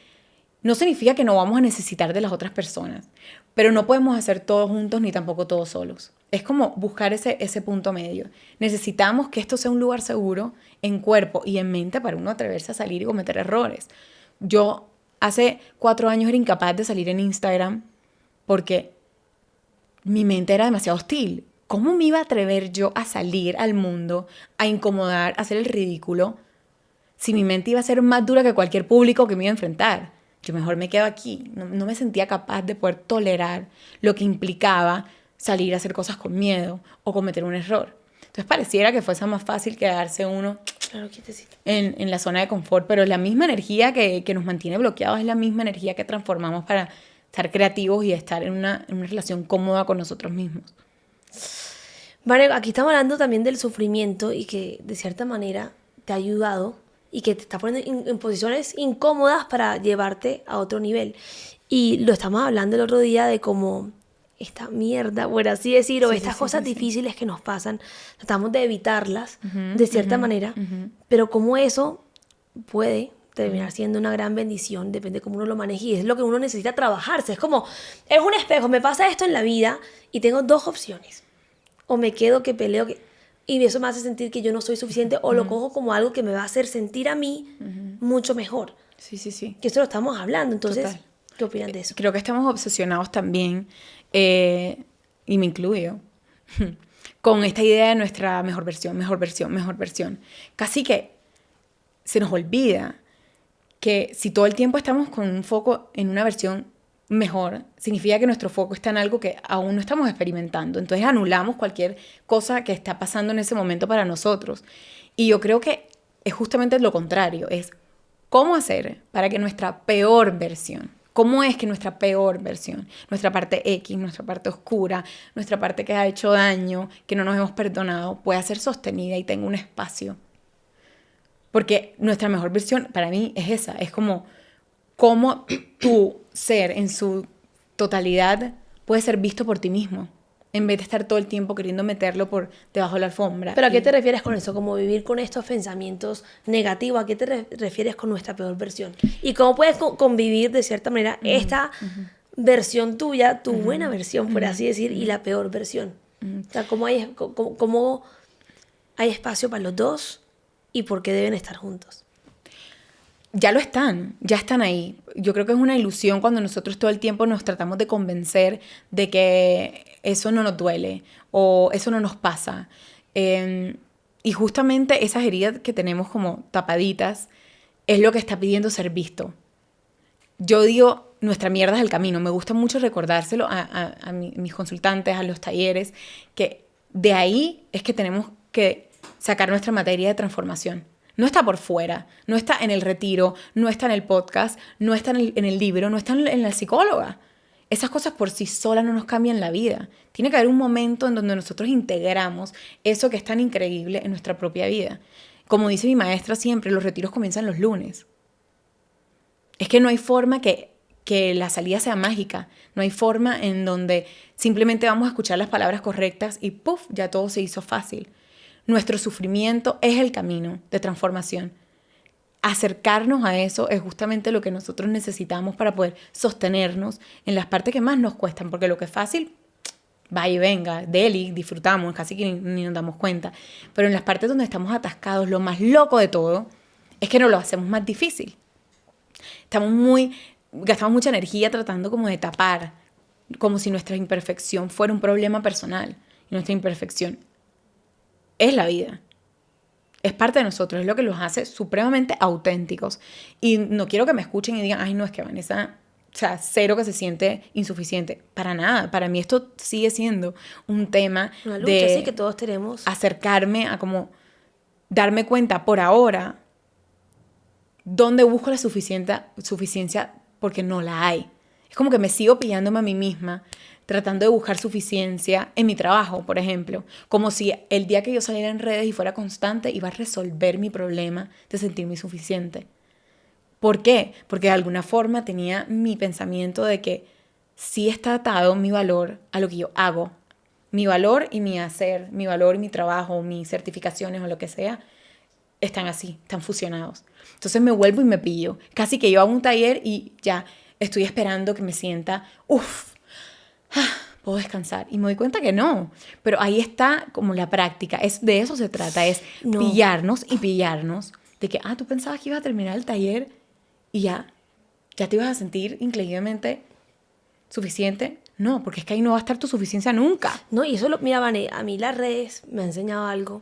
No significa que no vamos a necesitar de las otras personas, pero no podemos hacer todo juntos ni tampoco todos solos. Es como buscar ese punto medio. Necesitamos que esto sea un lugar seguro en cuerpo y en mente para uno atreverse a salir y cometer errores. Yo hace 4 años era incapaz de salir en Instagram porque mi mente era demasiado hostil. ¿Cómo me iba a atrever yo a salir al mundo, a incomodar, a hacer el ridículo, si mi mente iba a ser más dura que cualquier público que me iba a enfrentar? Yo mejor me quedo aquí. No me sentía capaz de poder tolerar lo que implicaba salir a hacer cosas con miedo o cometer un error. Entonces pareciera que fuese más fácil quedarse uno en la zona de confort, pero la misma energía que nos mantiene bloqueados es la misma energía que transformamos para estar creativos y estar en una relación cómoda con nosotros mismos. Vale, aquí estamos hablando también del sufrimiento y que de cierta manera te ha ayudado y que te está poniendo en posiciones incómodas para llevarte a otro nivel. Y lo estamos hablando el otro día de cómo esta mierda, por así decir, o estas cosas difíciles que nos pasan, tratamos de evitarlas de cierta manera, pero cómo eso puede terminar siendo una gran bendición, depende de cómo uno lo maneje y es lo que uno necesita trabajarse. Es como, es un espejo, me pasa esto en la vida y tengo 2 opciones. O me quedo que peleo, y eso me hace sentir que yo no soy suficiente, o lo cojo como algo que me va a hacer sentir a mí mucho mejor. Sí. Que eso lo estamos hablando, entonces, Total. ¿Qué opinan de eso? Creo que estamos obsesionados también, y me incluyo, con esta idea de nuestra mejor versión. Casi que se nos olvida que si todo el tiempo estamos con un foco en una versión mejor, significa que nuestro foco está en algo que aún no estamos experimentando. Entonces anulamos cualquier cosa que está pasando en ese momento para nosotros. Y yo creo que es justamente lo contrario, es cómo hacer para que nuestra peor versión, cómo es que nuestra peor versión, nuestra parte X, nuestra parte oscura, nuestra parte que ha hecho daño, que no nos hemos perdonado, pueda ser sostenida y tenga un espacio. Porque nuestra mejor versión para mí es esa, es como cómo tu ser en su totalidad puede ser visto por ti mismo, en vez de estar todo el tiempo queriendo meterlo por debajo de la alfombra. ¿Pero a qué te refieres con eso? ¿Cómo vivir con estos pensamientos negativos? ¿A qué te refieres con nuestra peor versión? ¿Y cómo puedes convivir de cierta manera esta versión tuya, tu buena versión, por así decir, y la peor versión? O sea, ¿cómo hay espacio para los dos y por qué deben estar juntos? Ya están ahí. Yo creo que es una ilusión cuando nosotros todo el tiempo nos tratamos de convencer de que eso no nos duele o eso no nos pasa. Y justamente esas heridas que tenemos como tapaditas es lo que está pidiendo ser visto. Yo digo, nuestra mierda es el camino. Me gusta mucho recordárselo a mis consultantes, a los talleres, que de ahí es que tenemos que sacar nuestra materia de transformación. No está por fuera, no está en el retiro, no está en el podcast, no está en el libro, no está en la psicóloga. Esas cosas por sí solas no nos cambian la vida. Tiene que haber un momento en donde nosotros integramos eso que es tan increíble en nuestra propia vida. Como dice mi maestra siempre, los retiros comienzan los lunes. Es que no hay forma que la salida sea mágica. No hay forma en donde simplemente vamos a escuchar las palabras correctas y ¡puf! Ya todo se hizo fácil. Nuestro sufrimiento es el camino de transformación. Acercarnos a eso es justamente lo que nosotros necesitamos para poder sostenernos en las partes que más nos cuestan, porque lo que es fácil va y venga, deli, disfrutamos, casi que ni nos damos cuenta. Pero en las partes donde estamos atascados, lo más loco de todo es que nos lo hacemos más difícil. Gastamos mucha energía tratando como de tapar, como si nuestra imperfección fuera un problema personal. Y nuestra imperfección es la vida. Es parte de nosotros, es lo que los hace supremamente auténticos. Y no quiero que me escuchen y digan, ay, no, es que Vanessa, o sea, cero que se siente insuficiente. Para nada. Para mí esto sigue siendo un tema una lucha, de sí, que todos tenemos. acercarme a como darme cuenta por ahora dónde busco la suficiencia porque no la hay. Es como que me sigo pillándome a mí misma tratando de buscar suficiencia en mi trabajo, por ejemplo. Como si el día que yo saliera en redes y fuera constante iba a resolver mi problema de sentirme insuficiente. ¿Por qué? Porque de alguna forma tenía mi pensamiento de que sí está atado mi valor a lo que yo hago. Mi valor y mi hacer, mi valor y mi trabajo, mis certificaciones o lo que sea, están así, están fusionados. Entonces me vuelvo y me pillo. Casi que yo hago un taller y ya estoy esperando que me sienta, puedo descansar. Y me doy cuenta que no. Pero ahí está como la práctica. De eso se trata, es pillarnos y pillarnos. De que, tú pensabas que ibas a terminar el taller y ya te ibas a sentir increíblemente suficiente. No, porque es que ahí no va a estar tu suficiencia nunca. No, y eso, mira, Vane, a mí las redes me han enseñado algo.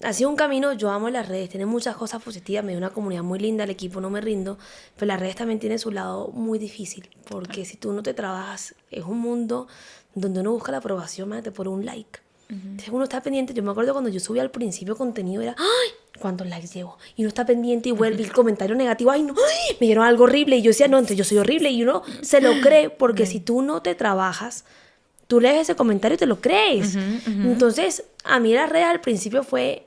Ha sido un camino, yo amo las redes, tiene muchas cosas positivas, me dio una comunidad muy linda, el equipo No Me Rindo, pero las redes también tienen su lado muy difícil, porque si tú no te trabajas, es un mundo donde uno busca la aprobación, imagínate, por un like. Entonces uno está pendiente, yo me acuerdo cuando yo subí al principio contenido, era, ¡ay! ¿Cuántos likes llevo? Y uno está pendiente y vuelve el comentario negativo, ¡ay, no! ¡Ay! Me dieron algo horrible, y yo decía, no, entonces yo soy horrible, y uno se lo cree, porque si tú no te trabajas, tú lees ese comentario y te lo crees. Entonces, a mí las redes al principio fue...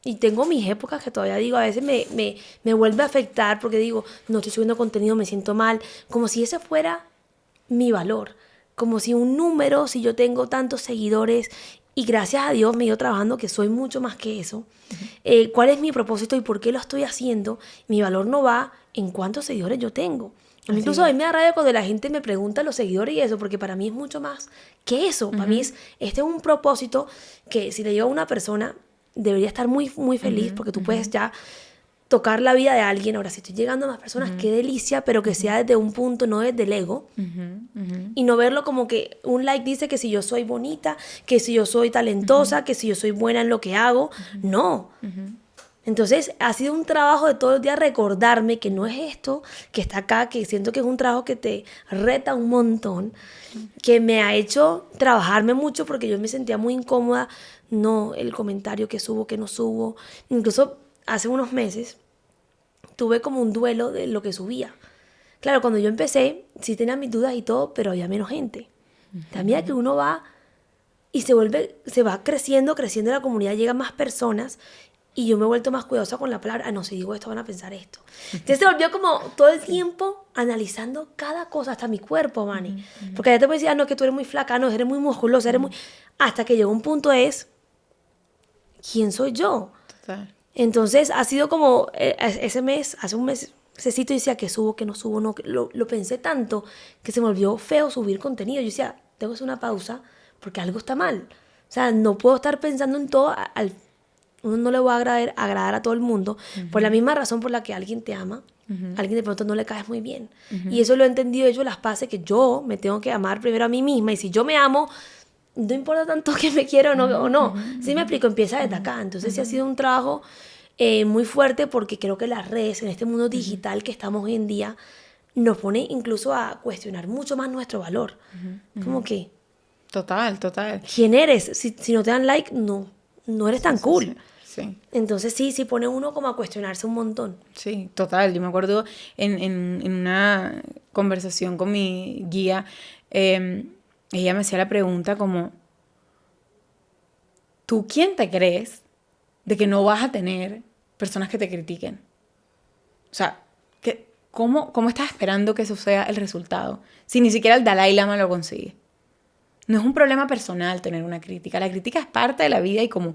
Y tengo mis épocas que todavía digo, a veces me vuelve a afectar porque digo, no estoy subiendo contenido, me siento mal. Como si ese fuera mi valor. Como si un número, si yo tengo tantos seguidores y gracias a Dios me he ido trabajando que soy mucho más que eso. ¿Cuál es mi propósito y por qué lo estoy haciendo? Mi valor no va en cuántos seguidores yo tengo. Incluso a mí me da rabia cuando la gente me pregunta los seguidores y eso, porque para mí es mucho más que eso. Para mí este es un propósito que si le digo a una persona, debería estar muy, muy feliz, porque tú puedes ya tocar la vida de alguien. Ahora, si estoy llegando a más personas, qué delicia, pero que sea desde un punto, no desde el ego. Y no verlo como que un like dice que si yo soy bonita, que si yo soy talentosa, que si yo soy buena en lo que hago. No. Entonces, ha sido un trabajo de todos los días recordarme que no es esto que está acá, que siento que es un trabajo que te reta un montón, que me ha hecho trabajarme mucho porque yo me sentía muy incómoda, no el comentario que subo, que no subo. Incluso hace unos meses tuve como un duelo de lo que subía. Claro, cuando yo empecé, sí tenía mis dudas y todo, pero había menos gente. También que uno va y se va creciendo la comunidad, llegan más personas. Y yo me he vuelto más cuidadosa con la palabra. No, si digo esto van a pensar esto. Entonces se volvió como todo el tiempo analizando cada cosa, hasta mi cuerpo, Manny. Porque ya te puedes decir, no, que tú eres muy flaca, no, eres muy musculosa, eres muy... Hasta que llegó un punto ¿quién soy yo? Total. Entonces ha sido como ese mes, hace un mes, necesito decía que subo, que no subo, no. Lo pensé tanto que se me volvió feo subir contenido. Yo decía, tengo que hacer una pausa porque algo está mal. O sea, no puedo estar pensando en todo uno no le va a agradar a todo el mundo por la misma razón por la que alguien te ama, alguien de pronto no le caes muy bien. Y eso lo he entendido, hecho las paces, que yo me tengo que amar primero a mí misma, y si yo me amo, no importa tanto que me quiero o no. Sí me explico, empieza desde acá. Entonces sí ha sido un trabajo muy fuerte, porque creo que las redes en este mundo digital que estamos hoy en día nos pone incluso a cuestionar mucho más nuestro valor. Como que... Total. ¿Quién eres? Si no te dan like, no eres tan cool. Sí. Entonces sí pone uno como a cuestionarse un montón. Sí, total. Yo me acuerdo en una conversación con mi guía, ella me hacía la pregunta como, ¿tú quién te crees de que no vas a tener personas que te critiquen? O sea, ¿cómo estás esperando que eso sea el resultado si ni siquiera el Dalai Lama lo consigue? No es un problema personal tener una crítica. La crítica es parte de la vida y, como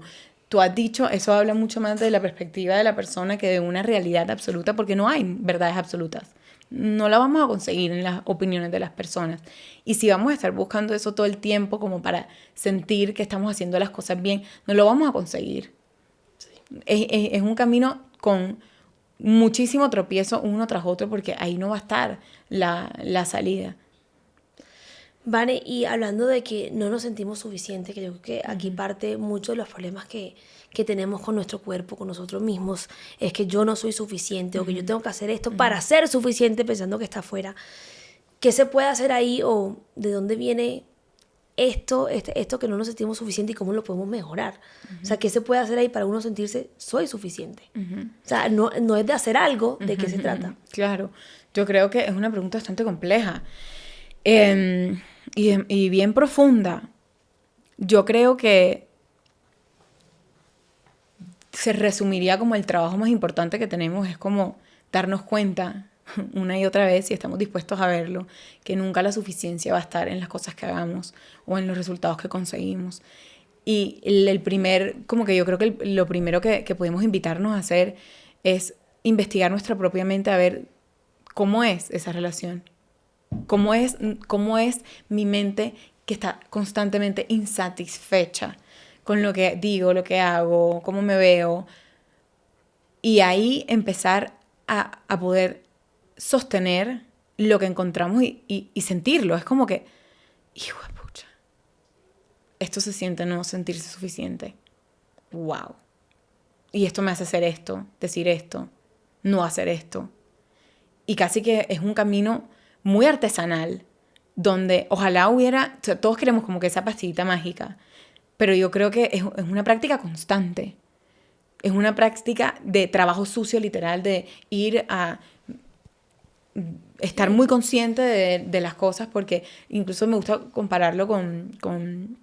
tú has dicho, eso habla mucho más de la perspectiva de la persona que de una realidad absoluta, porque no hay verdades absolutas. no la vamos a conseguir en las opiniones de las personas. Y si vamos a estar buscando eso todo el tiempo como para sentir que estamos haciendo las cosas bien, no lo vamos a conseguir. Sí. Es un camino con muchísimo tropiezo uno tras otro, porque ahí no va a estar la salida. Vale, y hablando de que no nos sentimos suficientes, que yo creo que aquí parte mucho de los problemas que tenemos con nuestro cuerpo, con nosotros mismos, es que yo no soy suficiente o que yo tengo que hacer esto para ser suficiente pensando que está afuera. ¿Qué se puede hacer ahí o de dónde viene esto que no nos sentimos suficiente y cómo lo podemos mejorar? O sea, ¿qué se puede hacer ahí para uno sentirse soy suficiente? O sea, no es de hacer algo, ¿de qué se trata? Claro, yo creo que es una pregunta bastante compleja. Y bien profunda. Yo creo que se resumiría como el trabajo más importante que tenemos es como darnos cuenta una y otra vez, si estamos dispuestos a verlo, que nunca la suficiencia va a estar en las cosas que hagamos o en los resultados que conseguimos. Y como que yo creo que lo primero que podemos invitarnos a hacer es investigar nuestra propia mente, a ver cómo es esa relación. ¿Cómo es mi mente que está constantemente insatisfecha con lo que digo, lo que hago, cómo me veo? Y ahí empezar a poder sostener lo que encontramos y sentirlo. Es como que, hijo de pucha, esto se siente no sentirse suficiente. Wow. Y esto me hace hacer esto, decir esto, no hacer esto. Y casi que es un camino muy artesanal, donde ojalá hubiera, o sea, todos queremos como que esa pastillita mágica, pero yo creo que es una práctica constante, es una práctica de trabajo sucio literal, de ir a estar muy consciente de las cosas, porque incluso me gusta compararlo con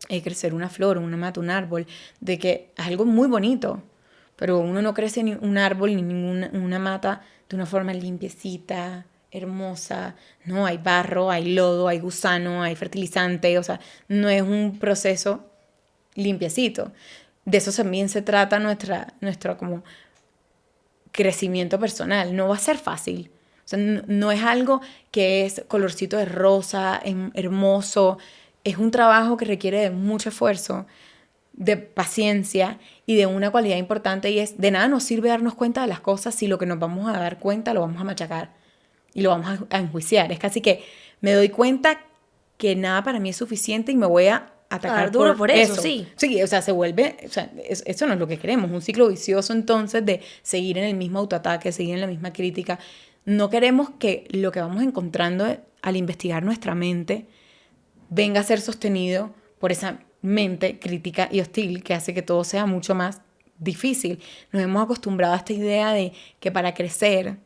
crecer una flor, una mata, un árbol, de que es algo muy bonito, pero uno no crece ni un árbol ni una mata de una forma limpiecita, hermosa. No, hay barro, hay lodo, hay gusano, hay fertilizante, o sea, no es un proceso limpiecito. De eso también se trata nuestro como crecimiento personal. No va a ser fácil. O sea, no es algo que es colorcito de rosa, hermoso. Es un trabajo que requiere de mucho esfuerzo, de paciencia y de una cualidad importante, y es, de nada nos sirve darnos cuenta de las cosas si lo que nos vamos a dar cuenta lo vamos a machacar y lo vamos a enjuiciar. Es casi que me doy cuenta que nada para mí es suficiente y me voy a atacar duro por eso, sí. Sí, o sea, se vuelve, o sea, eso no es lo que queremos, un ciclo vicioso entonces de seguir en el mismo autoataque, seguir en la misma crítica. No queremos que lo que vamos encontrando al investigar nuestra mente venga a ser sostenido por esa mente crítica y hostil que hace que todo sea mucho más difícil. Nos hemos acostumbrado a esta idea de que para crecer,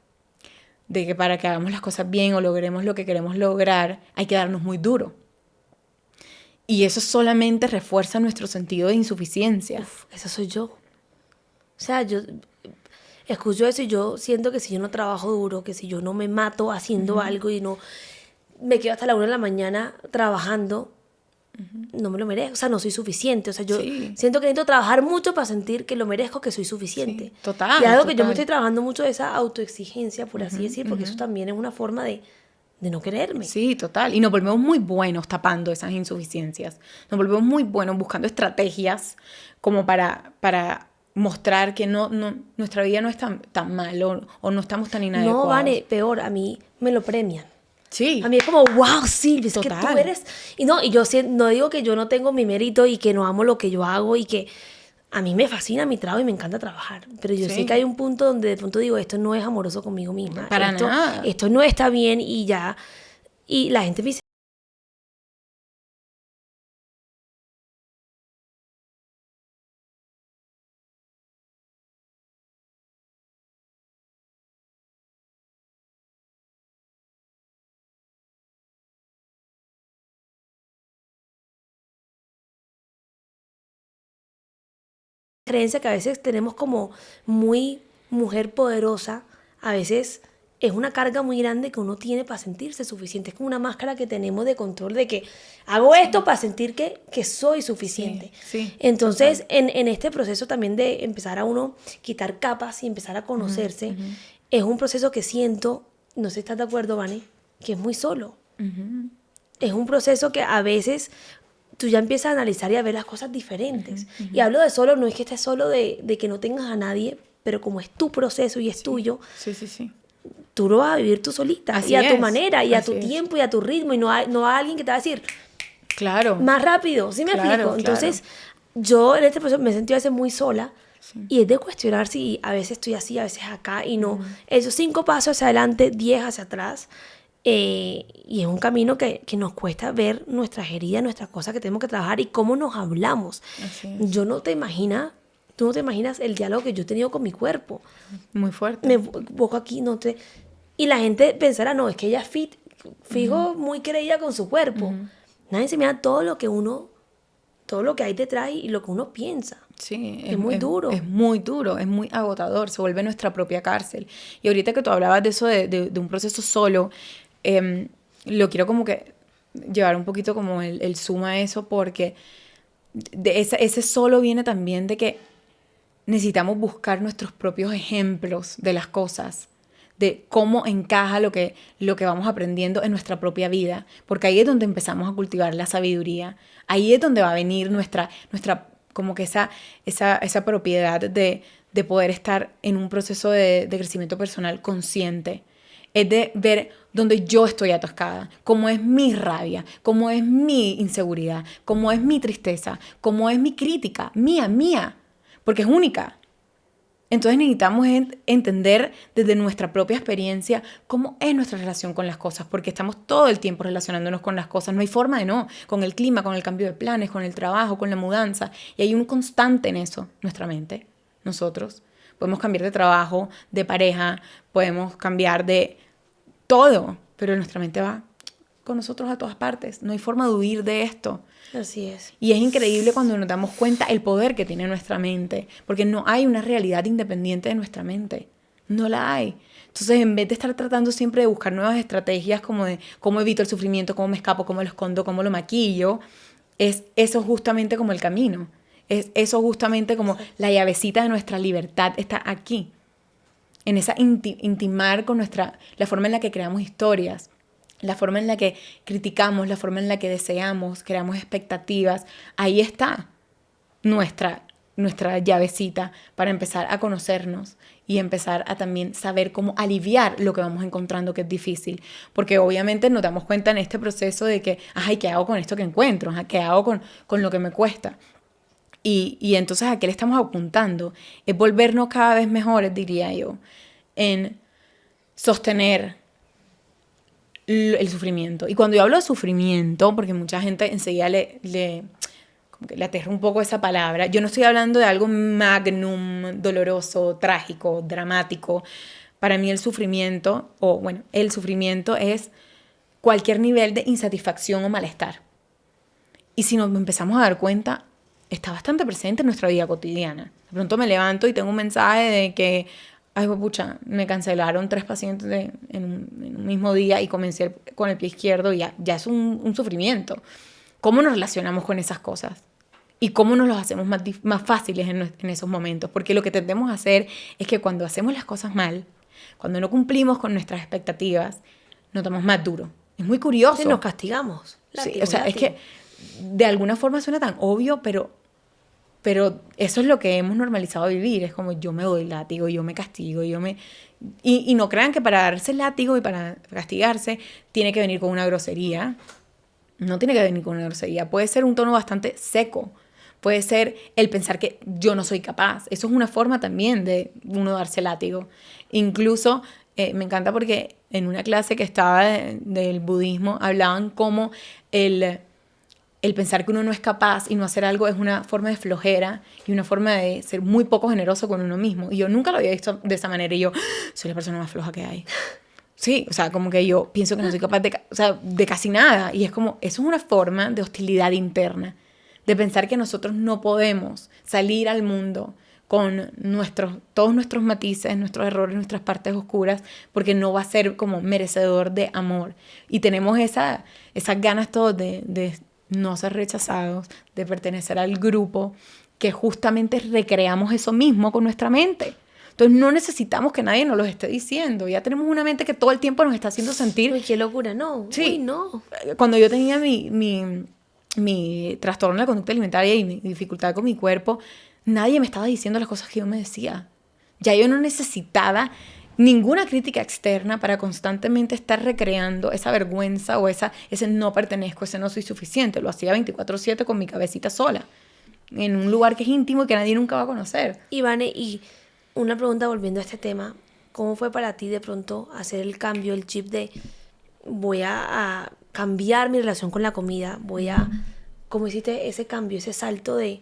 de que para que hagamos las cosas bien o logremos lo que queremos lograr, hay que darnos muy duro. Y eso solamente refuerza nuestro sentido de insuficiencia. Esa soy yo. O sea, yo escucho eso y yo siento que si yo no trabajo duro, que si yo no me mato haciendo algo y no me quedo hasta la 1 de la mañana trabajando, no me lo merezco. O sea, no soy suficiente. O sea, yo siento que necesito trabajar mucho para sentir que lo merezco, que soy suficiente. Sí, total. Y algo que yo me estoy trabajando mucho de esa autoexigencia, por así decir, porque eso también es una forma de no quererme. Sí, total. Y nos volvemos muy buenos tapando esas insuficiencias. Nos volvemos muy buenos buscando estrategias como para mostrar que nuestra vida no es tan mal o no estamos tan inadecuados. No, Vane, peor, a mí me lo premian. Sí. A mí es como, wow, Silvia, es que tú eres... Y yo no digo que yo no tengo mi mérito y que no amo lo que yo hago y que a mí me fascina mi trabajo y me encanta trabajar. Pero yo sé que hay un punto donde de pronto digo, esto no es amoroso conmigo misma. Para nada. Esto no está bien y ya. Y la gente me dice... creencia que a veces tenemos como muy mujer poderosa, a veces es una carga muy grande que uno tiene para sentirse suficiente. Es como una máscara que tenemos de control de que hago esto para sentir que soy suficiente. Sí, entonces, en este proceso también de empezar a uno quitar capas y empezar a conocerse, es un proceso que siento no sé si estás de acuerdo, Vane, que es muy solo. Es un proceso que a veces tú ya empiezas a analizar y a ver las cosas diferentes. Y hablo de solo, no es que estés solo de que no tengas a nadie, pero como es tu proceso y es tuyo, Sí. tú lo vas a vivir tú solita. Así Y a tu es, manera, y a tu así es. tiempo, y a tu ritmo. Y no a alguien que te va a decir Claro. más rápido. ¿Sí me Claro, explico? claro. Entonces, yo en este proceso me sentí a veces muy sola. Y es de cuestionar si a veces estoy así, a veces acá. Y no, esos 5 pasos hacia adelante, 10 hacia atrás. Y es un camino que nos cuesta ver nuestras heridas, nuestras cosas que tenemos que trabajar y cómo nos hablamos. Así es. Tú no te imaginas el diálogo que yo he tenido con mi cuerpo. Muy fuerte. Me boco aquí, no te... Y la gente pensará, no, es que ella es fijo, muy creída con su cuerpo. Nadie se mira todo lo que hay detrás y lo que uno piensa. Sí, Es muy duro. Es muy duro, es muy agotador, se vuelve nuestra propia cárcel. Y ahorita que tú hablabas de eso, de un proceso solo, lo quiero como que llevar un poquito como el zoom a eso, porque ese solo viene también de que necesitamos buscar nuestros propios ejemplos de las cosas, de cómo encaja lo que vamos aprendiendo en nuestra propia vida, porque ahí es donde empezamos a cultivar la sabiduría, ahí es donde va a venir nuestra como que esa propiedad de poder estar en un proceso de crecimiento personal consciente. Es de ver dónde yo estoy atascada, cómo es mi rabia, cómo es mi inseguridad, cómo es mi tristeza, cómo es mi crítica, mía, porque es única. Entonces necesitamos entender desde nuestra propia experiencia cómo es nuestra relación con las cosas, porque estamos todo el tiempo relacionándonos con las cosas, no hay forma de no, con el clima, con el cambio de planes, con el trabajo, con la mudanza, y hay un constante en eso, nuestra mente, nosotros. Podemos cambiar de trabajo, de pareja, podemos cambiar de todo, pero nuestra mente va con nosotros a todas partes, no hay forma de huir de esto. Así es. Y es increíble cuando nos damos cuenta el poder que tiene nuestra mente, porque no hay una realidad independiente de nuestra mente, no la hay. Entonces, en vez de estar tratando siempre de buscar nuevas estrategias como de cómo evito el sufrimiento, cómo me escapo, cómo lo escondo, cómo lo maquillo, es eso justamente como el camino, es eso justamente como la llavecita de nuestra libertad está aquí, en esa intimar con la forma en la que creamos historias, la forma en la que criticamos, la forma en la que deseamos, creamos expectativas. Ahí está nuestra llavecita para empezar a conocernos y empezar a también saber cómo aliviar lo que vamos encontrando que es difícil. Porque obviamente nos damos cuenta en este proceso de que, ay, ¿qué hago con esto que encuentro? ¿Qué hago con lo que me cuesta? Y entonces a qué le estamos apuntando es volvernos cada vez mejores, diría yo, en sostener el sufrimiento. Y cuando yo hablo de sufrimiento, porque mucha gente enseguida como que le aterra un poco esa palabra, yo no estoy hablando de algo magnum, doloroso, trágico, dramático. Para mí el sufrimiento es cualquier nivel de insatisfacción o malestar. Y si nos empezamos a dar cuenta, está bastante presente en nuestra vida cotidiana. De pronto me levanto y tengo un mensaje de que, ay, pucha, me cancelaron 3 pacientes en un mismo día y comencé con el pie izquierdo y ya es un sufrimiento. ¿Cómo nos relacionamos con esas cosas? Y cómo nos los hacemos más fáciles en esos momentos. Porque lo que tendemos a hacer es que cuando hacemos las cosas mal, cuando no cumplimos con nuestras expectativas, nos damos más duro. Es muy curioso. Sí, nos castigamos. Sí, o sea, es que de alguna forma suena tan obvio, pero eso es lo que hemos normalizado vivir. Es como yo me doy látigo, yo me castigo, y no crean que para darse látigo y para castigarse tiene que venir con una grosería. No tiene que venir con una grosería. Puede ser un tono bastante seco. Puede ser el pensar que yo no soy capaz. Eso es una forma también de uno darse látigo. Incluso me encanta porque en una clase que estaba del budismo hablaban como el pensar que uno no es capaz y no hacer algo es una forma de flojera y una forma de ser muy poco generoso con uno mismo. Y yo nunca lo había visto de esa manera y yo soy la persona más floja que hay. Sí, o sea, como que yo pienso que no soy capaz de casi nada. Y es como, eso es una forma de hostilidad interna, de pensar que nosotros no podemos salir al mundo con todos nuestros matices, nuestros errores, nuestras partes oscuras, porque no va a ser como merecedor de amor. Y tenemos esas ganas todos de no ser rechazados, de pertenecer al grupo, que justamente recreamos eso mismo con nuestra mente. Entonces no necesitamos que nadie nos lo esté diciendo. Ya tenemos una mente que todo el tiempo nos está haciendo sentir... Uy, qué locura, no. Sí. Uy, no. Cuando yo tenía mi trastorno de la conducta alimentaria y mi dificultad con mi cuerpo, nadie me estaba diciendo las cosas que yo me decía. Ya yo no necesitaba ninguna crítica externa para constantemente estar recreando esa vergüenza o ese no pertenezco, ese no soy suficiente. Lo hacía 24/7 con mi cabecita sola, en un lugar que es íntimo y que nadie nunca va a conocer. Ivane, y una pregunta volviendo a este tema, ¿cómo fue para ti de pronto hacer el cambio, el chip de voy a cambiar mi relación con la comida, ¿cómo hiciste ese cambio, ese salto de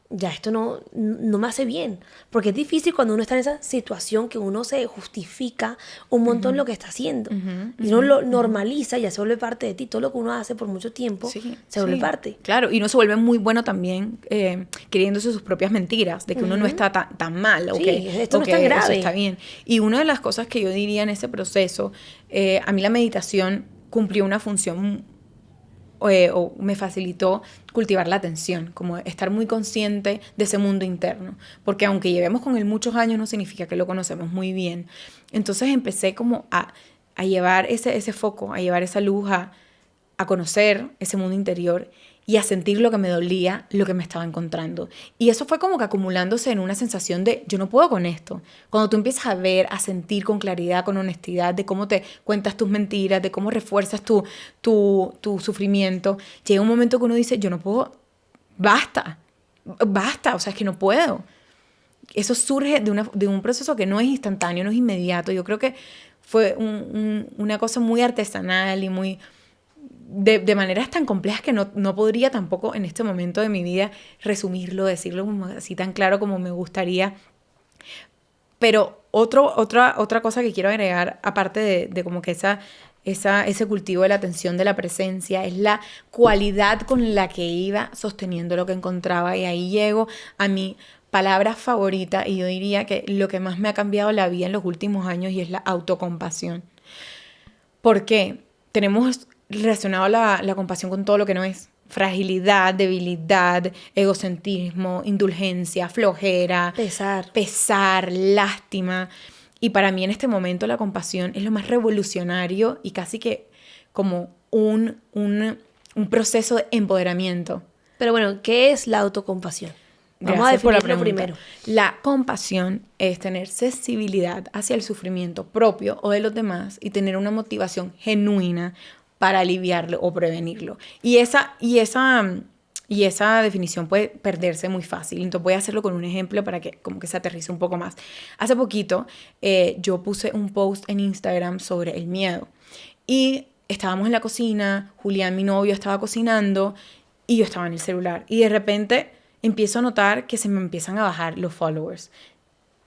ya esto no me hace bien? Porque es difícil cuando uno está en esa situación que uno se justifica un montón lo que está haciendo. Y uno lo normaliza y ya se vuelve parte de ti. Todo lo que uno hace por mucho tiempo se vuelve parte. Claro, y uno se vuelve muy bueno también creyéndose sus propias mentiras, de que uno no está tan mal, Sí, okay, esto no es tan grave. Eso está bien. Y una de las cosas que yo diría en ese proceso, a mí la meditación cumplió una función o me facilitó cultivar la atención, como estar muy consciente de ese mundo interno, porque aunque llevemos con él muchos años no significa que lo conocemos muy bien. Entonces empecé como a llevar ese foco, a llevar esa luz a conocer ese mundo interior y a sentir lo que me dolía, lo que me estaba encontrando. Y eso fue como que acumulándose en una sensación de yo no puedo con esto. Cuando tú empiezas a ver, a sentir con claridad, con honestidad, de cómo te cuentas tus mentiras, de cómo refuerzas tu sufrimiento, llega un momento que uno dice, yo no puedo, basta, o sea, es que no puedo. Eso surge de un proceso que no es instantáneo, no es inmediato. Yo creo que fue una cosa muy artesanal y muy... De maneras tan complejas que no podría tampoco en este momento de mi vida resumirlo, decirlo como así tan claro como me gustaría. Pero otra cosa que quiero agregar, aparte de como que ese cultivo de la atención, de la presencia, es la cualidad con la que iba sosteniendo lo que encontraba. Y ahí llego a mi palabra favorita, y yo diría que lo que más me ha cambiado la vida en los últimos años, y es la autocompasión. ¿Por qué? Tenemos relacionado la compasión con todo lo que no es. Fragilidad, debilidad, egocentrismo, indulgencia, flojera, pesar, lástima. Y para mí en este momento la compasión es lo más revolucionario y casi que como un proceso de empoderamiento. Pero bueno, ¿qué es la autocompasión? Vamos a definirlo primero. La compasión es tener sensibilidad hacia el sufrimiento propio o de los demás y tener una motivación genuina para aliviarlo o prevenirlo. Y esa definición puede perderse muy fácil. Entonces voy a hacerlo con un ejemplo para que como que se aterrice un poco más. Hace poquito yo puse un post en Instagram sobre el miedo. Y estábamos en la cocina, Julián, mi novio, estaba cocinando y yo estaba en el celular. Y de repente empiezo a notar que se me empiezan a bajar los followers.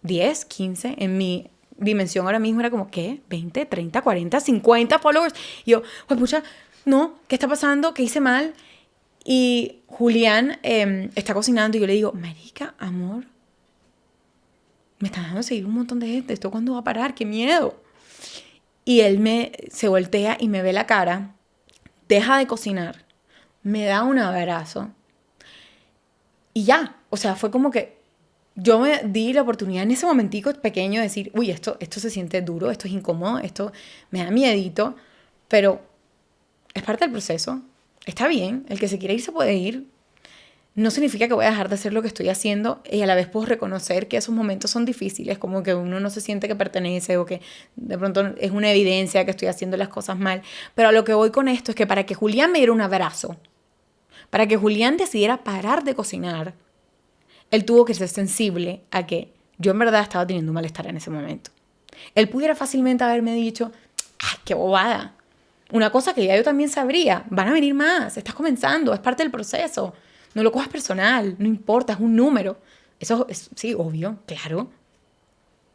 10, 15 en mi dimensión ahora mismo era como, ¿qué? 20, 30, 40, 50 followers. Y yo, pues pucha, no, ¿qué está pasando? ¿Qué hice mal? Y Julián está cocinando y yo le digo, marica, amor, me están dejando seguir un montón de gente. ¿Esto cuándo va a parar? ¡Qué miedo! Y él se voltea y me ve la cara, deja de cocinar, me da un abrazo y ya. O sea, fue como que yo me di la oportunidad en ese momentico pequeño de decir, uy, esto se siente duro, esto es incómodo, esto me da miedito, pero es parte del proceso. Está bien, el que se quiere ir se puede ir. No significa que voy a dejar de hacer lo que estoy haciendo y a la vez puedo reconocer que esos momentos son difíciles, como que uno no se siente que pertenece o que de pronto es una evidencia que estoy haciendo las cosas mal. Pero a lo que voy con esto es que para que Julián me diera un abrazo, para que Julián decidiera parar de cocinar, él tuvo que ser sensible a que yo en verdad estaba teniendo un malestar en ese momento. Él pudiera fácilmente haberme dicho, ¡ay, qué bobada! Una cosa que ya yo también sabría, van a venir más, estás comenzando, es parte del proceso. No lo cojas personal, no importa, es un número. Eso es, sí, obvio, claro.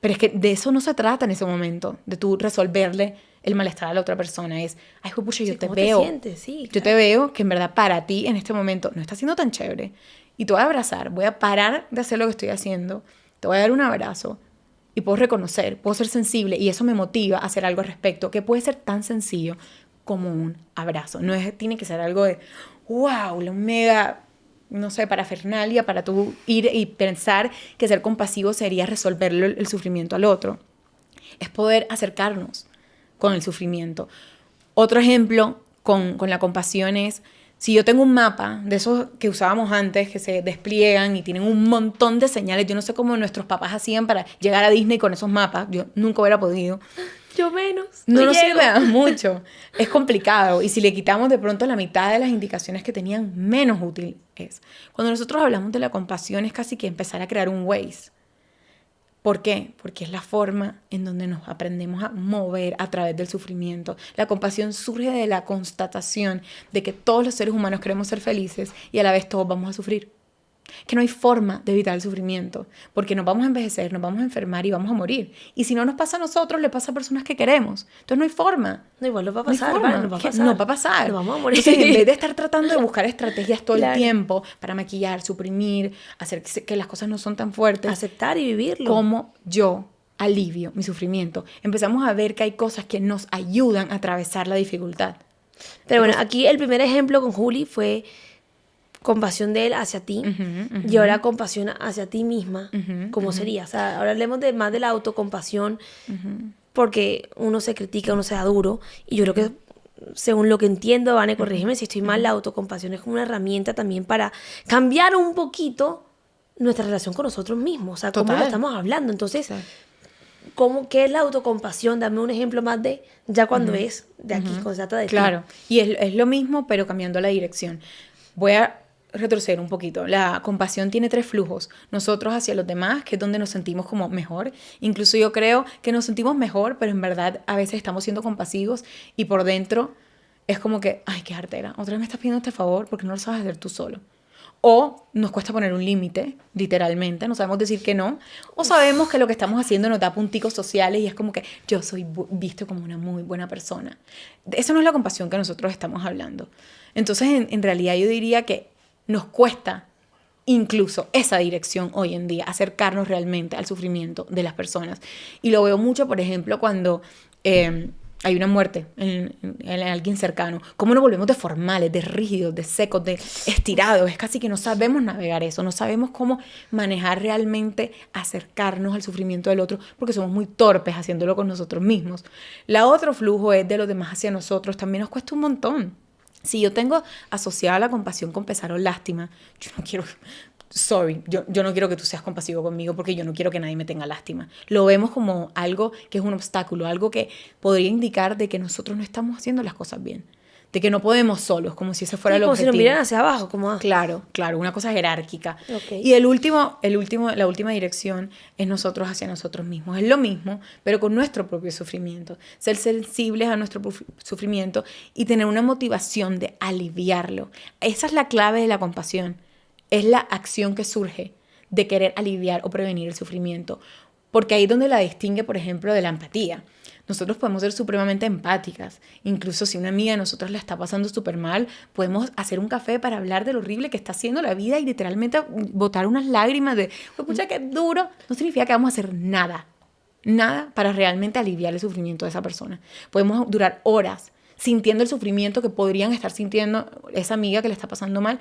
Pero es que de eso no se trata en ese momento, de tú resolverle el malestar a la otra persona. Es, ay, pucha, yo te veo. ¿Cómo te sientes? Sí, claro. Yo te veo que en verdad para ti en este momento no está siendo tan chévere. Y te voy a abrazar, voy a parar de hacer lo que estoy haciendo, te voy a dar un abrazo y puedo reconocer, puedo ser sensible y eso me motiva a hacer algo al respecto, que puede ser tan sencillo como un abrazo. No tiene que ser algo de, wow, la mega no sé, parafernalia para tú ir y pensar que ser compasivo sería resolverle el sufrimiento al otro. Es poder acercarnos con el sufrimiento. Otro ejemplo con la compasión es, si yo tengo un mapa de esos que usábamos antes, que se despliegan y tienen un montón de señales, yo no sé cómo nuestros papás hacían para llegar a Disney con esos mapas, yo nunca hubiera podido. Yo menos. No nos sirve mucho. Es complicado. Y si le quitamos de pronto la mitad de las indicaciones que tenían, menos útil es. Cuando nosotros hablamos de la compasión es casi que empezar a crear un Waze. ¿Por qué? Porque es la forma en donde nos aprendemos a mover a través del sufrimiento. La compasión surge de la constatación de que todos los seres humanos queremos ser felices y a la vez todos vamos a sufrir. Que no hay forma de evitar el sufrimiento, porque nos vamos a envejecer, nos vamos a enfermar y vamos a morir. Y si no nos pasa a nosotros, le pasa a personas que queremos. Entonces no hay forma. No, igual no va a pasar. No hay forma. No va a pasar. No va a pasar. Nos vamos a morir. Entonces, en vez de estar tratando de buscar estrategias todo Claro. el tiempo para maquillar, suprimir, hacer que las cosas no son tan fuertes, Aceptar y vivirlo. como yo alivio mi sufrimiento. Empezamos a ver que hay cosas que nos ayudan a atravesar la dificultad. Pero bueno, aquí el primer ejemplo con Juli fue compasión de él hacia ti, y ahora compasión hacia ti misma. ¿Cómo sería? O sea, ahora hablemos más de la autocompasión, porque uno se critica, uno se da duro, y yo creo que, según lo que entiendo, Vane, corrígeme si estoy mal, la autocompasión es como una herramienta también para cambiar un poquito nuestra relación con nosotros mismos, o sea, cómo Total. lo estamos hablando. Entonces, Exacto. ¿qué es la autocompasión? Dame un ejemplo más de ya cuando es de aquí, cuando se trata de ti. Claro, y es lo mismo, pero cambiando la dirección. Voy a retroceder un poquito. La compasión tiene 3 flujos. Nosotros hacia los demás, que es donde nos sentimos como mejor. Incluso yo creo que nos sentimos mejor, pero en verdad a veces estamos siendo compasivos y por dentro es como que, ay, qué artera, otra vez me estás pidiendo este favor porque no lo sabes hacer tú solo. O nos cuesta poner un límite, literalmente, no sabemos decir que no. O sabemos que lo que estamos haciendo nos da punticos sociales y es como que yo soy visto como una muy buena persona. Eso no es la compasión que nosotros estamos hablando. Entonces, en realidad yo diría que nos cuesta incluso esa dirección hoy en día, acercarnos realmente al sufrimiento de las personas. Y lo veo mucho, por ejemplo, cuando hay una muerte en alguien cercano. Cómo nos volvemos de formales, de rígidos, de secos, de estirados. Es casi que no sabemos navegar eso, no sabemos cómo manejar realmente, acercarnos al sufrimiento del otro, porque somos muy torpes haciéndolo con nosotros mismos. La otro flujo es de los demás hacia nosotros. También nos cuesta un montón. Si yo tengo asociada la compasión con pesar o lástima, yo no quiero, yo no quiero que tú seas compasivo conmigo porque yo no quiero que nadie me tenga lástima. Lo vemos como algo que es un obstáculo, algo que podría indicar de que nosotros no estamos haciendo las cosas bien, de que no podemos solos, como si ese fuera Sí, el como si objetivo. nos miran hacia abajo, como Claro, una cosa jerárquica. Ok. Y la última dirección es nosotros hacia nosotros mismos. Es lo mismo, pero con nuestro propio sufrimiento. Ser sensibles a nuestro sufrimiento y tener una motivación de aliviarlo. Esa es la clave de la compasión. Es la acción que surge de querer aliviar o prevenir el sufrimiento. Porque ahí es donde la distingue, por ejemplo, de la empatía. Nosotros podemos ser supremamente empáticas. Incluso si una amiga de nosotros la está pasando súper mal, podemos hacer un café para hablar de lo horrible que está haciendo la vida y literalmente botar unas lágrimas de, pucha, qué duro. No significa que vamos a hacer nada para realmente aliviar el sufrimiento de esa persona. Podemos durar horas sintiendo el sufrimiento que podrían estar sintiendo esa amiga que le está pasando mal,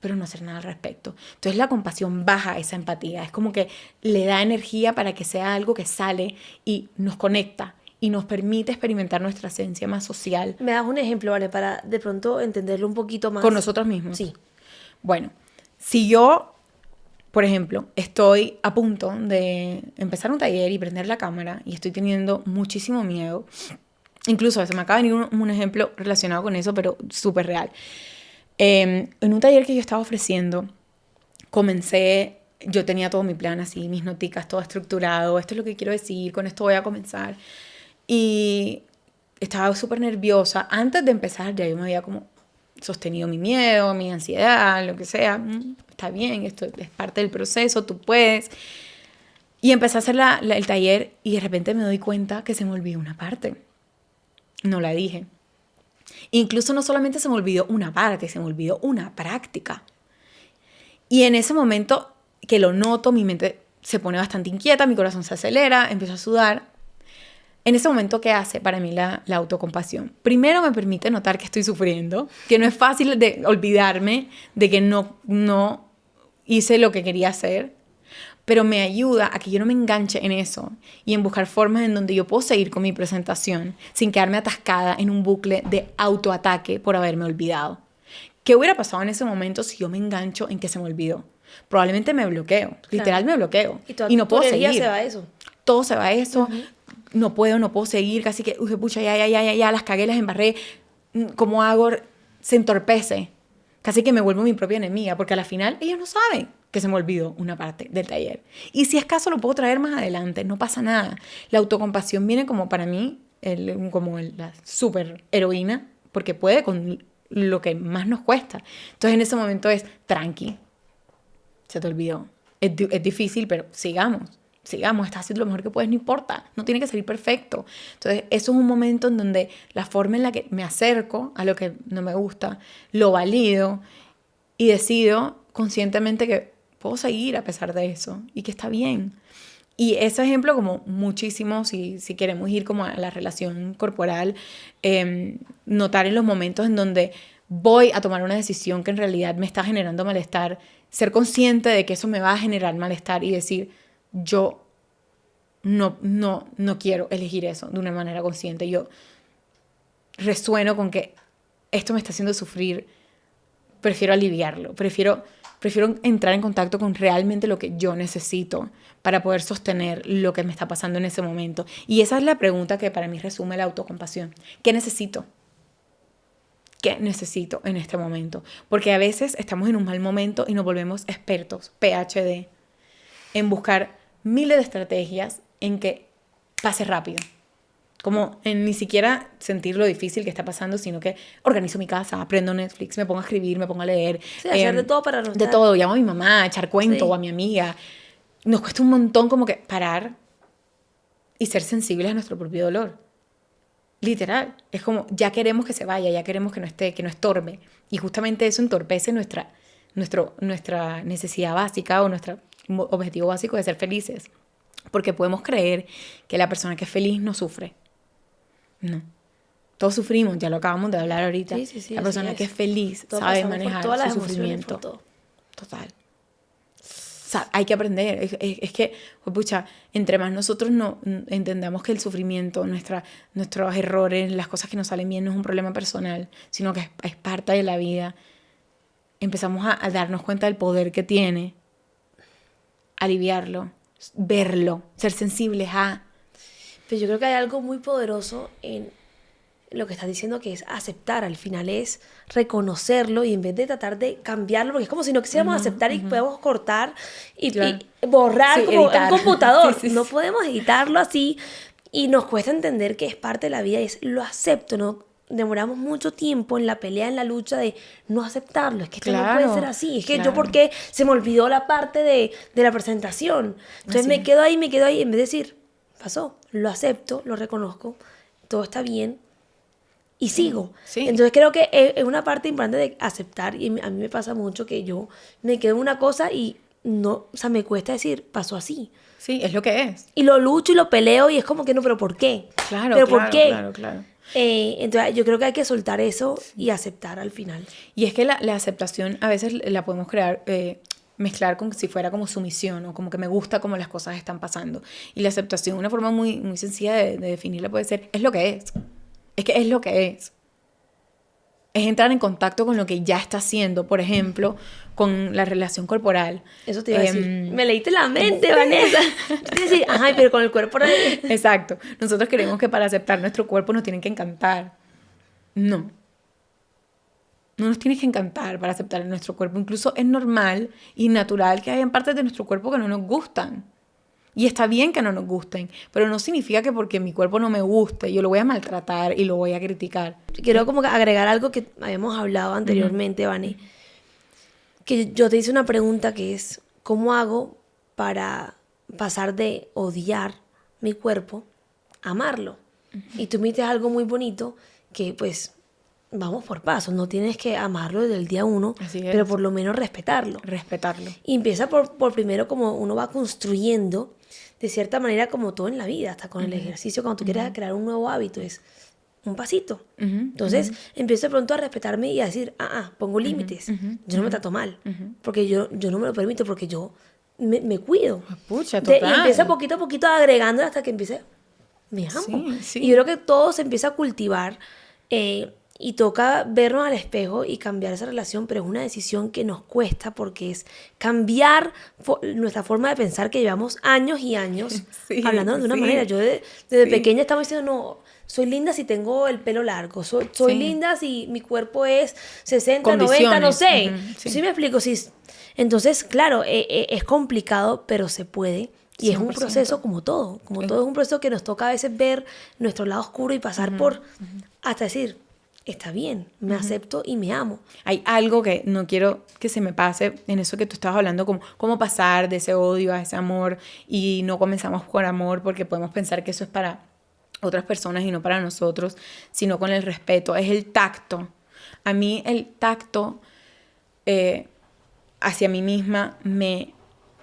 pero no hacer nada al respecto. Entonces la compasión baja esa empatía, es como que le da energía para que sea algo que sale y nos conecta y nos permite experimentar nuestra esencia más social. ¿Me das un ejemplo, Vale, para de pronto entenderlo un poquito más? Con nosotros mismos. Sí. Bueno, si yo, por ejemplo, estoy a punto de empezar un taller y prender la cámara y estoy teniendo muchísimo miedo, incluso se me acaba de venir un ejemplo relacionado con eso, pero súper real. En un taller que yo estaba ofreciendo, yo tenía todo mi plan así, mis noticas, todo estructurado, esto es lo que quiero decir, con esto voy a comenzar. Y estaba súper nerviosa. Antes de empezar ya yo me había como sostenido mi miedo, mi ansiedad, lo que sea. Está bien, esto es parte del proceso, tú puedes. Y empecé a hacer el taller y de repente me doy cuenta que se me olvidó una parte. No la dije. Incluso no solamente se me olvidó una parte, se me olvidó una práctica. Y en ese momento que lo noto, mi mente se pone bastante inquieta, mi corazón se acelera, empiezo a sudar. En ese momento, ¿qué hace para mí la autocompasión? Primero me permite notar que estoy sufriendo, que no es fácil de olvidarme de que no hice lo que quería hacer, pero me ayuda a que yo no me enganche en eso y en buscar formas en donde yo puedo seguir con mi presentación sin quedarme atascada en un bucle de autoataque por haberme olvidado. ¿Qué hubiera pasado en ese momento si yo me engancho en que se me olvidó? Probablemente me bloqueo, literal me bloqueo y no puedo seguir. Se va a eso. Todo se va a eso, no puedo seguir, casi que, pucha, ya, las cagué, las embarré, ¿cómo hago? Se entorpece, casi que me vuelvo mi propia enemiga, porque a la final ellos no saben que se me olvidó una parte del taller. Y si es caso lo puedo traer más adelante, no pasa nada. La autocompasión viene como para mí, la super heroína, porque puede con lo que más nos cuesta. Entonces en ese momento es, tranqui, se te olvidó. Es difícil, pero sigamos, estás haciendo lo mejor que puedes, no importa, no tiene que salir perfecto. Entonces eso es un momento en donde la forma en la que me acerco a lo que no me gusta, lo valido y decido conscientemente que puedo seguir a pesar de eso y que está bien. Y ese ejemplo como muchísimo, si queremos ir como a la relación corporal, notar en los momentos en donde voy a tomar una decisión que en realidad me está generando malestar, ser consciente de que eso me va a generar malestar y decir, yo no quiero elegir eso de una manera consciente. Yo resueno con que esto me está haciendo sufrir, prefiero aliviarlo, prefiero entrar en contacto con realmente lo que yo necesito para poder sostener lo que me está pasando en ese momento. Y esa es la pregunta que para mí resume la autocompasión. ¿Qué necesito? ¿Qué necesito en este momento? Porque a veces estamos en un mal momento y nos volvemos expertos, PhD, en buscar miles de estrategias en que pase rápido. Como en ni siquiera sentir lo difícil que está pasando, sino que organizo mi casa, aprendo Netflix, me pongo a escribir, me pongo a leer. Sí, hacer de todo para anotar. De todo, llamo a mi mamá, a echar cuento, Sí. o a mi amiga. Nos cuesta un montón como que parar y ser sensibles a nuestro propio dolor. Literal. Es como, ya queremos que se vaya, ya queremos que no esté, que no estorbe. Y justamente eso entorpece nuestra necesidad básica o nuestro objetivo básico de ser felices. Porque podemos creer que la persona que es feliz no sufre. No. Todos sufrimos, ya lo acabamos de hablar ahorita. Sí, la persona que es feliz todos sabe pasamos por manejar todas las su emociones, sufrimiento. por todo. Total. O sea, hay que aprender. Es que, pucha, entre más nosotros no entendamos que el sufrimiento, nuestros errores, las cosas que nos salen bien no es un problema personal, sino que es parte de la vida, empezamos a darnos cuenta del poder que tiene, aliviarlo, verlo, ser sensibles a... Pero yo creo que hay algo muy poderoso en lo que estás diciendo, que es aceptar. Al final es reconocerlo y en vez de tratar de cambiarlo, porque es como si no quisiéramos aceptar y podemos cortar y borrar, sí, como editar. Un computador. Sí. No podemos editarlo así y nos cuesta entender que es parte de la vida y es lo acepto, ¿no? Demoramos mucho tiempo en la pelea, en la lucha de no aceptarlo. Es que esto no puede ser así. Es que yo, ¿por qué se me olvidó la parte de la presentación? Entonces así me quedo ahí, en vez de decir, pasó, lo acepto, lo reconozco, todo está bien y sigo. Sí. Entonces creo que es una parte importante de aceptar, y a mí me pasa mucho que yo me quedo en una cosa y no, o sea, me cuesta decir, pasó así. Sí, es lo que es. Y lo lucho y lo peleo y es como que no, pero ¿por qué? Claro, ¿pero claro, por qué? Claro. Entonces yo creo que hay que soltar eso y aceptar al final. Y es que la aceptación a veces la podemos mezclar con si fuera como sumisión o como que me gusta cómo las cosas están pasando. Y la aceptación, una forma muy, muy sencilla de definirla puede ser, es lo que es. Es que es lo que es. Es entrar en contacto con lo que ya está haciendo, por ejemplo, con la relación corporal. Eso te iba a decir. Me leíste la mente, Vanessa. Te iba a decir, ajá, pero con el cuerpo... Exacto. Nosotros creemos que para aceptar nuestro cuerpo nos tienen que encantar. No. No nos tienes que encantar para aceptar nuestro cuerpo. Incluso es normal y natural que hayan partes de nuestro cuerpo que no nos gustan. Y está bien que no nos gusten, pero no significa que porque mi cuerpo no me guste, yo lo voy a maltratar y lo voy a criticar. Quiero como agregar algo que habíamos hablado anteriormente, Vani. Que yo te hice una pregunta que es, ¿cómo hago para pasar de odiar mi cuerpo a amarlo? Y tú me dices algo muy bonito que pues... Vamos por pasos, no tienes que amarlo desde el día uno, pero por lo menos respetarlo. Respetarlo. Y empieza por primero como uno va construyendo de cierta manera como todo en la vida, hasta con el ejercicio, cuando tú quieres crear un nuevo hábito, es un pasito. Entonces empiezo de pronto a respetarme y a decir, pongo límites. Yo no me trato mal, porque yo no me lo permito, porque yo me cuido. Pucha, Y total. empiezo poquito a poquito agregando hasta que empiece, me amo. Sí, sí. Y yo creo que todo se empieza a cultivar y toca vernos al espejo y cambiar esa relación, pero es una decisión que nos cuesta porque es cambiar nuestra forma de pensar que llevamos años y años Sí, hablando de una sí. manera. Yo desde Sí. pequeña estaba diciendo, no, soy linda si tengo el pelo largo, soy Sí. linda si mi cuerpo es 60, 90, no Condiciones. sé. Sí. ¿Sí me explico? Sí. Entonces, claro, es complicado, pero se puede. Y es un 100%. proceso como todo. Como todo es un proceso que nos toca a veces ver nuestro lado oscuro y pasar por hasta decir, está bien, me acepto y me amo. Hay algo que no quiero que se me pase en eso que tú estabas hablando, como cómo pasar de ese odio a ese amor y no comenzamos por amor porque podemos pensar que eso es para otras personas y no para nosotros, sino con el respeto. Es el tacto. A mí el tacto hacia mí misma me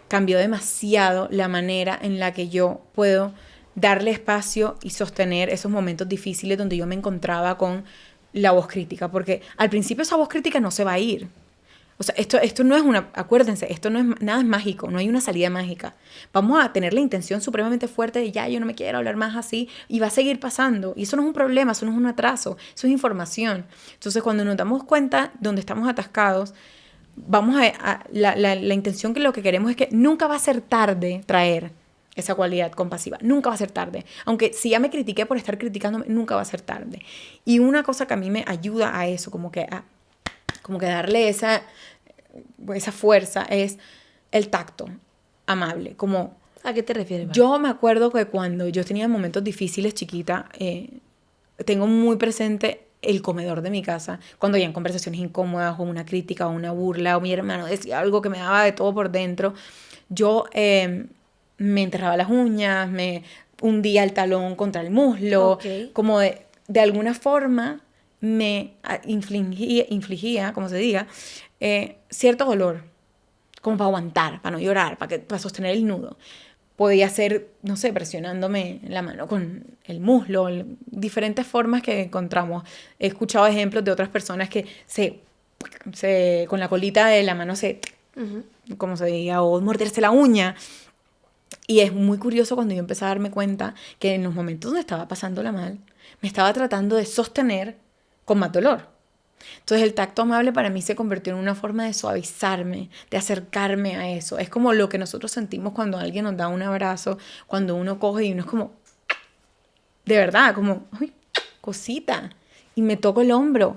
cambió demasiado la manera en la que yo puedo darle espacio y sostener esos momentos difíciles donde yo me encontraba con la voz crítica, porque al principio esa voz crítica no se va a ir. O sea, esto no es una, acuérdense, esto no es, nada es mágico, no hay una salida mágica. Vamos a tener la intención supremamente fuerte de ya, yo no me quiero hablar más así, y va a seguir pasando. Y eso no es un problema, eso no es un atraso, eso es información. Entonces, cuando nos damos cuenta donde estamos atascados, vamos la intención que lo que queremos es que nunca va a ser tarde traer esa cualidad compasiva. Nunca va a ser tarde. Aunque si ya me critiqué por estar criticándome, nunca va a ser tarde. Y una cosa que a mí me ayuda a eso, como que darle esa fuerza, es el tacto amable. Como ¿A qué te refieres, Val? yo me acuerdo que cuando yo tenía momentos difíciles chiquita, tengo muy presente el comedor de mi casa, cuando habían conversaciones incómodas o una crítica o una burla o mi hermano decía algo que me daba de todo por dentro, yo me enterraba las uñas, me hundía el talón contra el muslo, como de alguna forma me infligía, como se diga, cierto dolor, como para aguantar, para no llorar, para sostener el nudo. Podía ser, no sé, presionándome la mano con el muslo, diferentes formas que encontramos. He escuchado ejemplos de otras personas que con la colita de la mano como se diga, o morderse la uña. Y es muy curioso cuando yo empecé a darme cuenta que en los momentos donde estaba pasándola mal, me estaba tratando de sostener con más dolor. Entonces el tacto amable para mí se convirtió en una forma de suavizarme, de acercarme a eso. Es como lo que nosotros sentimos cuando alguien nos da un abrazo, cuando uno coge y uno es como, de verdad, como, uy, cosita. Y me toco el hombro.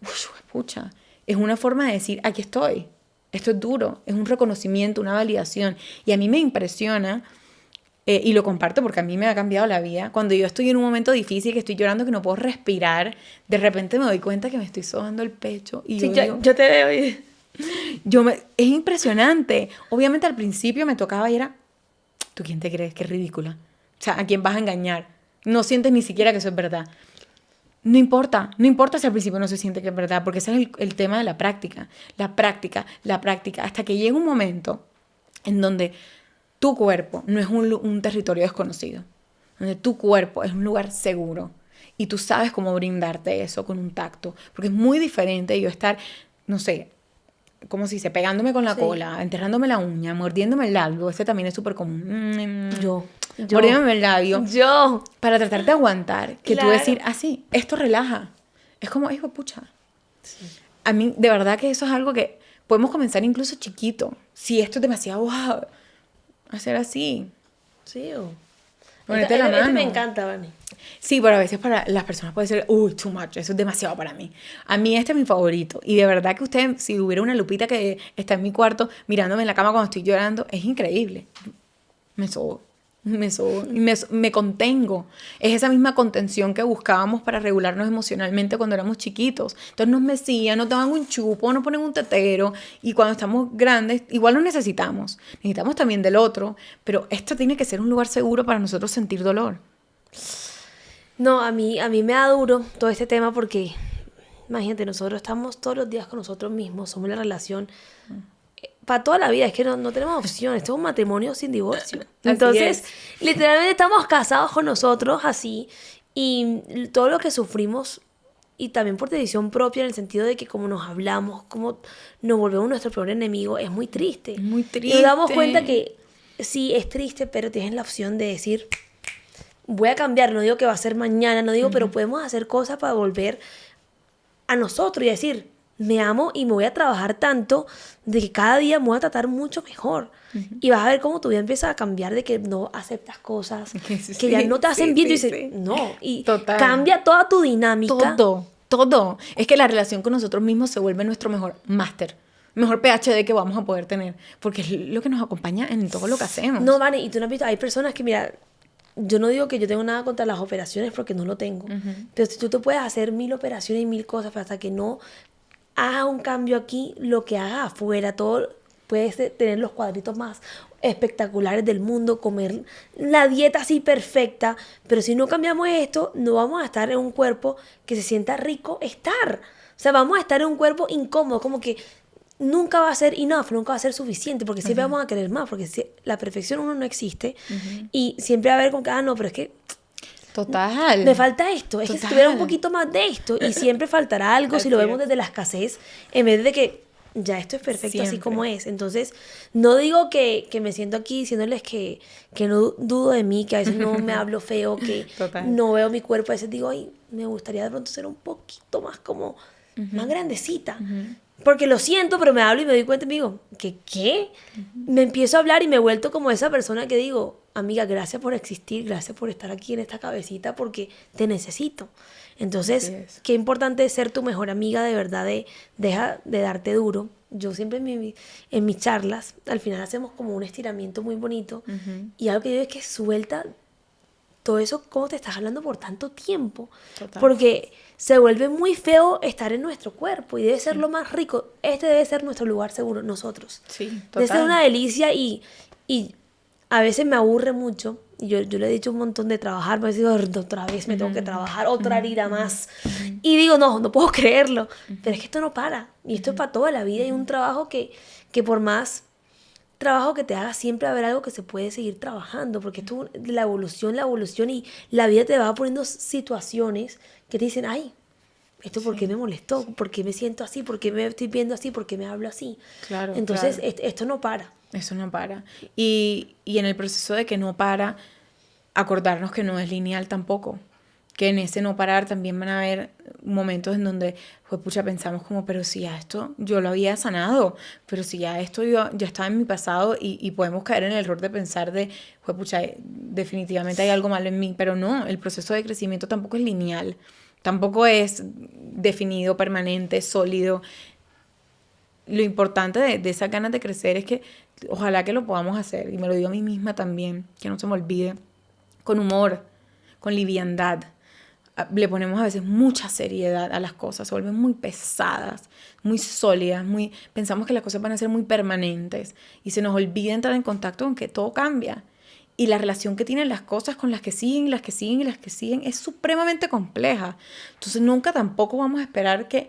Uf, pucha. Es una forma de decir, aquí estoy. Esto es duro. Es un reconocimiento, una validación. Y a mí me impresiona, y lo comparto porque a mí me ha cambiado la vida. Cuando yo estoy en un momento difícil, que estoy llorando, que no puedo respirar, de repente me doy cuenta que me estoy sobando el pecho. Y Sí, yo digo, yo te veo. es impresionante. Obviamente al principio me tocaba y era, ¿tú quién te crees? Qué ridícula. O sea, ¿a quién vas a engañar? No sientes ni siquiera que eso es verdad. No importa si al principio no se siente que es verdad, porque ese es el tema de la práctica, hasta que llega un momento en donde tu cuerpo no es un territorio desconocido, donde tu cuerpo es un lugar seguro y tú sabes cómo brindarte eso con un tacto, porque es muy diferente yo estar, no sé, como si se pegándome con la cola, enterrándome la uña, mordiéndome el labio, este también es súper común. Yo. Mordiéndome el labio. Yo. Para tratar de aguantar, que Claro. tú decir, sí, esto relaja. Es como, hijo de pucha. Sí. A mí, de verdad que eso es algo que podemos comenzar incluso chiquito. Si esto es demasiado, wow, hacer así. Sí. Ponerte la mano. Me encanta, Vani. Sí, pero a veces para las personas puede ser, too much, eso es demasiado para mí. A mí este es mi favorito. Y de verdad que usted, si hubiera una Lupita que está en mi cuarto mirándome en la cama cuando estoy llorando, es increíble. Me sobo. Me contengo. Es esa misma contención que buscábamos para regularnos emocionalmente cuando éramos chiquitos. Entonces nos mecían, nos daban un chupo, nos ponen un tetero, y cuando estamos grandes igual lo necesitamos también del otro, pero esto tiene que ser un lugar seguro para nosotros sentir dolor. No, a mí me da duro todo este tema porque imagínate, nosotros estamos todos los días con nosotros mismos, somos la relación para toda la vida, es que no tenemos opción, esto es un matrimonio sin divorcio. Así Entonces, literalmente estamos casados con nosotros así y todo lo que sufrimos y también por decisión propia en el sentido de que como nos hablamos, como nos volvemos nuestro peor enemigo, es muy triste. Muy Y triste. nos damos cuenta que sí, es triste, pero tienes la opción de decir, voy a cambiar, no digo que va a ser mañana, no digo, pero podemos hacer cosas para volver a nosotros y decir, me amo y me voy a trabajar tanto de que cada día me voy a tratar mucho mejor. Y vas a ver cómo tu vida empieza a cambiar de que no aceptas cosas, que ya no te hacen bien. Y dices, no. Y Total. cambia toda tu dinámica. Todo. Es que la relación con nosotros mismos se vuelve nuestro mejor máster, mejor PhD que vamos a poder tener, porque es lo que nos acompaña en todo lo que hacemos. No, Vane, y tú no has visto, hay personas que, mira, yo no digo que yo tengo nada contra las operaciones porque no lo tengo, pero si tú te puedes hacer 1000 operaciones y 1000 cosas, pero hasta que no hagas un cambio aquí, lo que hagas afuera, todo, puedes tener los cuadritos más espectaculares del mundo, comer la dieta así perfecta, pero si no cambiamos esto, no vamos a estar en un cuerpo que se sienta rico estar. O sea, vamos a estar en un cuerpo incómodo, como que nunca va a ser enough, nunca va a ser suficiente, porque siempre vamos a querer más, porque la perfección uno no existe, y siempre va a haber como que, no, pero es que Total. me falta esto, es que si Total. tuviera un poquito más de esto, y siempre faltará algo si lo Así vemos es. desde la escasez, en vez de que ya esto es perfecto así Siempre. como es. Entonces, no digo que me siento aquí diciéndoles que no dudo de mí, que a veces no me hablo feo, que Total. no veo mi cuerpo, a veces digo, ay, me gustaría de pronto ser un poquito más como, más grandecita. Porque lo siento, pero me hablo y me doy cuenta y me digo, ¿qué? Me empiezo a hablar y me he vuelto como esa persona que digo, amiga, gracias por existir, gracias por estar aquí en esta cabecita porque te necesito. Entonces, Así es. qué importante es ser tu mejor amiga de verdad, deja de darte duro. Yo siempre en mis charlas, al final hacemos como un estiramiento muy bonito y algo que yo digo es que suelta todo eso, cómo te estás hablando por tanto tiempo. Total. Porque se vuelve muy feo estar en nuestro cuerpo y debe ser lo más rico. Este debe ser nuestro lugar seguro, nosotros. Sí, Debe ser total. una delicia y a veces me aburre mucho. Y yo le he dicho un montón de trabajar, me he dicho, otra vez me tengo que trabajar, otra herida más. Y digo, no puedo creerlo. Pero es que esto no para. Y esto es para toda la vida. Y un trabajo que por más trabajo que te haga, siempre va a haber algo que se puede seguir trabajando, porque esto, la evolución y la vida te va poniendo situaciones que te dicen, ay, ¿esto por qué me molestó? ¿Por qué me siento así? ¿Por qué me estoy viendo así? ¿Por qué me hablo así? Claro, Entonces, claro. esto no para. Eso no para. Y en el proceso de que no para, acordarnos que no es lineal tampoco. Que en ese no parar también van a haber momentos en donde, pues pucha, pensamos como, pero si ya esto yo lo había sanado, pero si ya esto ya estaba en mi pasado y podemos caer en el error de pensar de, pues pucha, definitivamente hay algo malo en mí, pero no, el proceso de crecimiento tampoco es lineal, tampoco es definido, permanente, sólido. Lo importante de esas ganas de crecer es que ojalá que lo podamos hacer, y me lo digo a mí misma también, que no se me olvide, con humor, con liviandad. Le ponemos a veces mucha seriedad a las cosas, se vuelven muy pesadas, muy sólidas, pensamos que las cosas van a ser muy permanentes y se nos olvida entrar en contacto con que todo cambia. Y la relación que tienen las cosas con las que siguen, las que siguen y las que siguen es supremamente compleja. Entonces nunca tampoco vamos a esperar que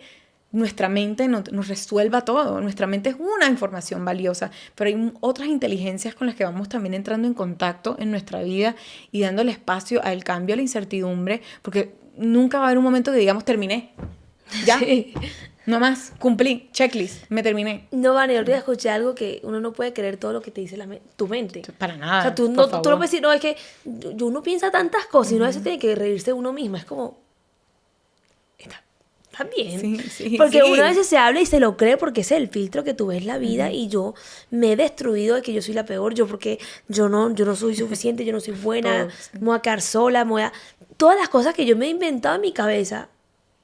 nuestra mente nos resuelva todo. Nuestra mente es una información valiosa, pero hay otras inteligencias con las que vamos también entrando en contacto en nuestra vida y dándole espacio al cambio, a la incertidumbre, porque nunca va a haber un momento que digamos terminé, ya, Sí. no más, cumplí, checklist, me terminé. No, Vane, ahorita escuché algo que uno no puede creer todo lo que te dice tu mente. Para nada, O sea, tú por no favor. puedes decir, no, es que uno piensa tantas cosas y uno a veces tiene que reírse de uno mismo. Es como, está bien. Sí, Porque sí. uno a veces se habla y se lo cree porque ese es el filtro que tú ves la vida y yo me he destruido de que yo soy la peor, yo porque yo no soy suficiente, yo no soy buena, Todos. me voy a quedar sola, todas las cosas que yo me he inventado en mi cabeza,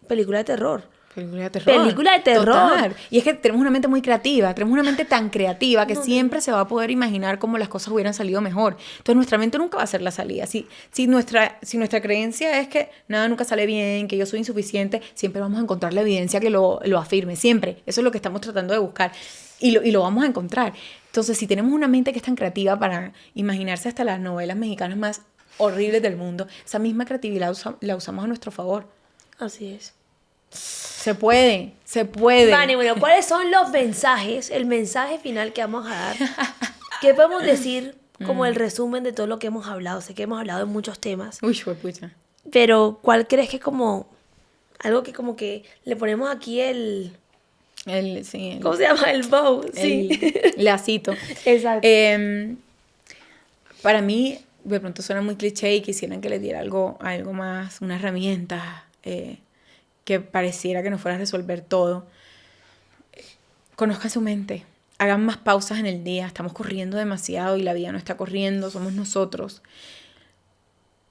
película de terror. Película de terror. Película de terror. Total. Y es que tenemos una mente muy creativa, tenemos una mente tan creativa que No, siempre se va a poder imaginar cómo las cosas hubieran salido mejor. Entonces nuestra mente nunca va a ser la salida. Si nuestra creencia es que nada nunca sale bien, que yo soy insuficiente, siempre vamos a encontrar la evidencia que lo afirme, siempre. Eso es lo que estamos tratando de buscar y lo vamos a encontrar. Entonces si tenemos una mente que es tan creativa para imaginarse hasta las novelas mexicanas más horribles del mundo, esa misma creatividad la usamos a nuestro favor. Así es. Se puede, se puede. Vale, bueno, ¿cuáles son los mensajes, el mensaje final que vamos a dar? ¿Qué podemos decir como el resumen de todo lo que hemos hablado? Sé que hemos hablado de muchos temas, Uy, pucha. pero ¿cuál crees que es como algo que como que le ponemos aquí ¿cómo se llama? El bow, sí. El lacito. Exacto. Para mí, de pronto suena muy cliché y quisieran que le diera algo más, una herramienta que pareciera que nos fuera a resolver todo. Conozcan su mente. Hagan más pausas en el día. Estamos corriendo demasiado y la vida no está corriendo, somos nosotros.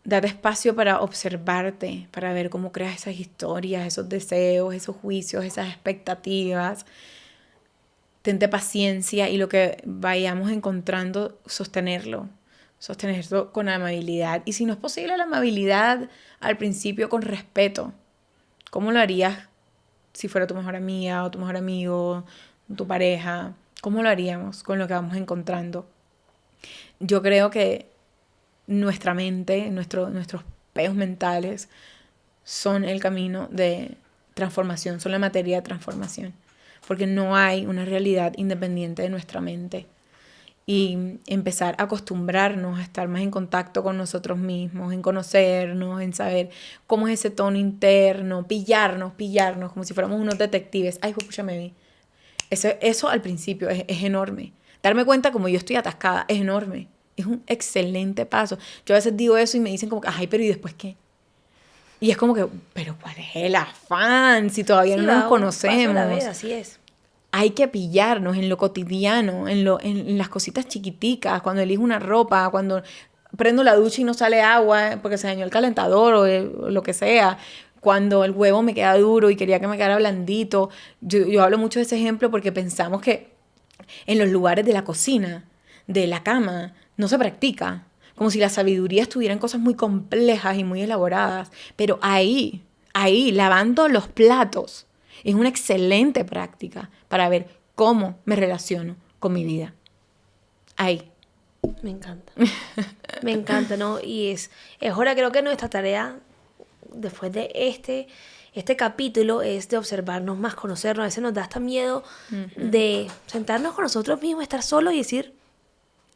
Date espacio para observarte, para ver cómo creas esas historias, esos deseos, esos juicios, esas expectativas. Tente paciencia y lo que vayamos encontrando, sostenerlo con amabilidad. Y si no es posible la amabilidad, al principio con respeto. ¿Cómo lo harías si fuera tu mejor amiga o tu mejor amigo, tu pareja? ¿Cómo lo haríamos con lo que vamos encontrando? Yo creo que nuestra mente, nuestros peos mentales son el camino de transformación, son la materia de transformación, porque no hay una realidad independiente de nuestra mente. Y empezar a acostumbrarnos a estar más en contacto con nosotros mismos, en conocernos, en saber cómo es ese tono interno, pillarnos, como si fuéramos unos detectives. Ay, pucha, me vi. Eso al principio es enorme. Darme cuenta como yo estoy atascada es enorme. Es un excelente paso. Yo a veces digo eso y me dicen como, ay, pero ¿y después qué? Y es como que, pero ¿cuál es el afán si todavía no nos conocemos? Paso a la vez, así es. Hay que pillarnos en lo cotidiano, en las cositas chiquiticas, cuando elijo una ropa, cuando prendo la ducha y no sale agua porque se dañó el calentador o lo que sea, cuando el huevo me queda duro y quería que me quedara blandito. Yo hablo mucho de ese ejemplo porque pensamos que en los lugares de la cocina, de la cama, no se practica. Como si la sabiduría estuviera en cosas muy complejas y muy elaboradas. Pero ahí, lavando los platos, es una excelente práctica para ver cómo me relaciono con mi vida. Ahí. Me encanta. Me encanta, ¿no? Y es hora, creo que nuestra tarea, después de este capítulo, es de observarnos más, conocernos. A veces nos da hasta miedo de sentarnos con nosotros mismos, estar solos y decir,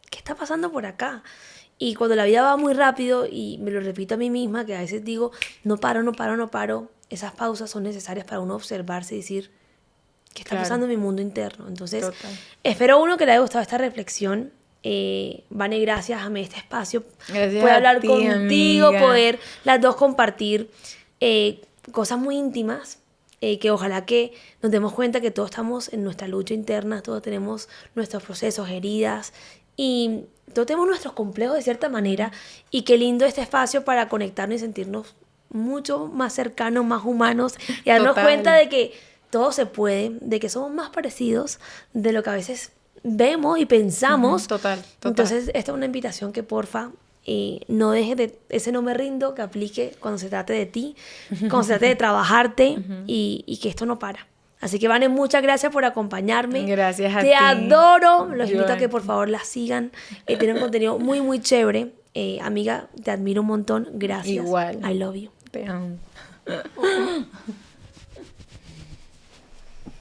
¿qué está pasando por acá? Y cuando la vida va muy rápido, y me lo repito a mí misma, que a veces digo, no paro, esas pausas son necesarias para uno observarse y decir, ¿qué está pasando en mi mundo interno? Entonces, espero uno que le haya gustado esta reflexión. Vane, gracias, amé este espacio. Gracias poder hablar ti, contigo, amiga. poder las dos compartir cosas muy íntimas, que ojalá que nos demos cuenta que todos estamos en nuestra lucha interna, todos tenemos nuestros procesos, heridas, y todos tenemos nuestros complejos de cierta manera, y qué lindo este espacio para conectarnos y sentirnos mucho más cercanos, más humanos, y darnos cuenta de que todo se puede, de que somos más parecidos de lo que a veces vemos y pensamos. Total. Entonces, esta es una invitación que porfa, no dejes de ese no me rindo, que aplique cuando se trate de ti, cuando se trate de trabajarte, y que esto no para. Así que, Vane, muchas gracias por acompañarme. Gracias a ti. Te adoro. Los invito a que por favor la sigan. Tienen contenido muy, muy chévere. Amiga, te admiro un montón. Gracias. Igual. I love you. Te amo.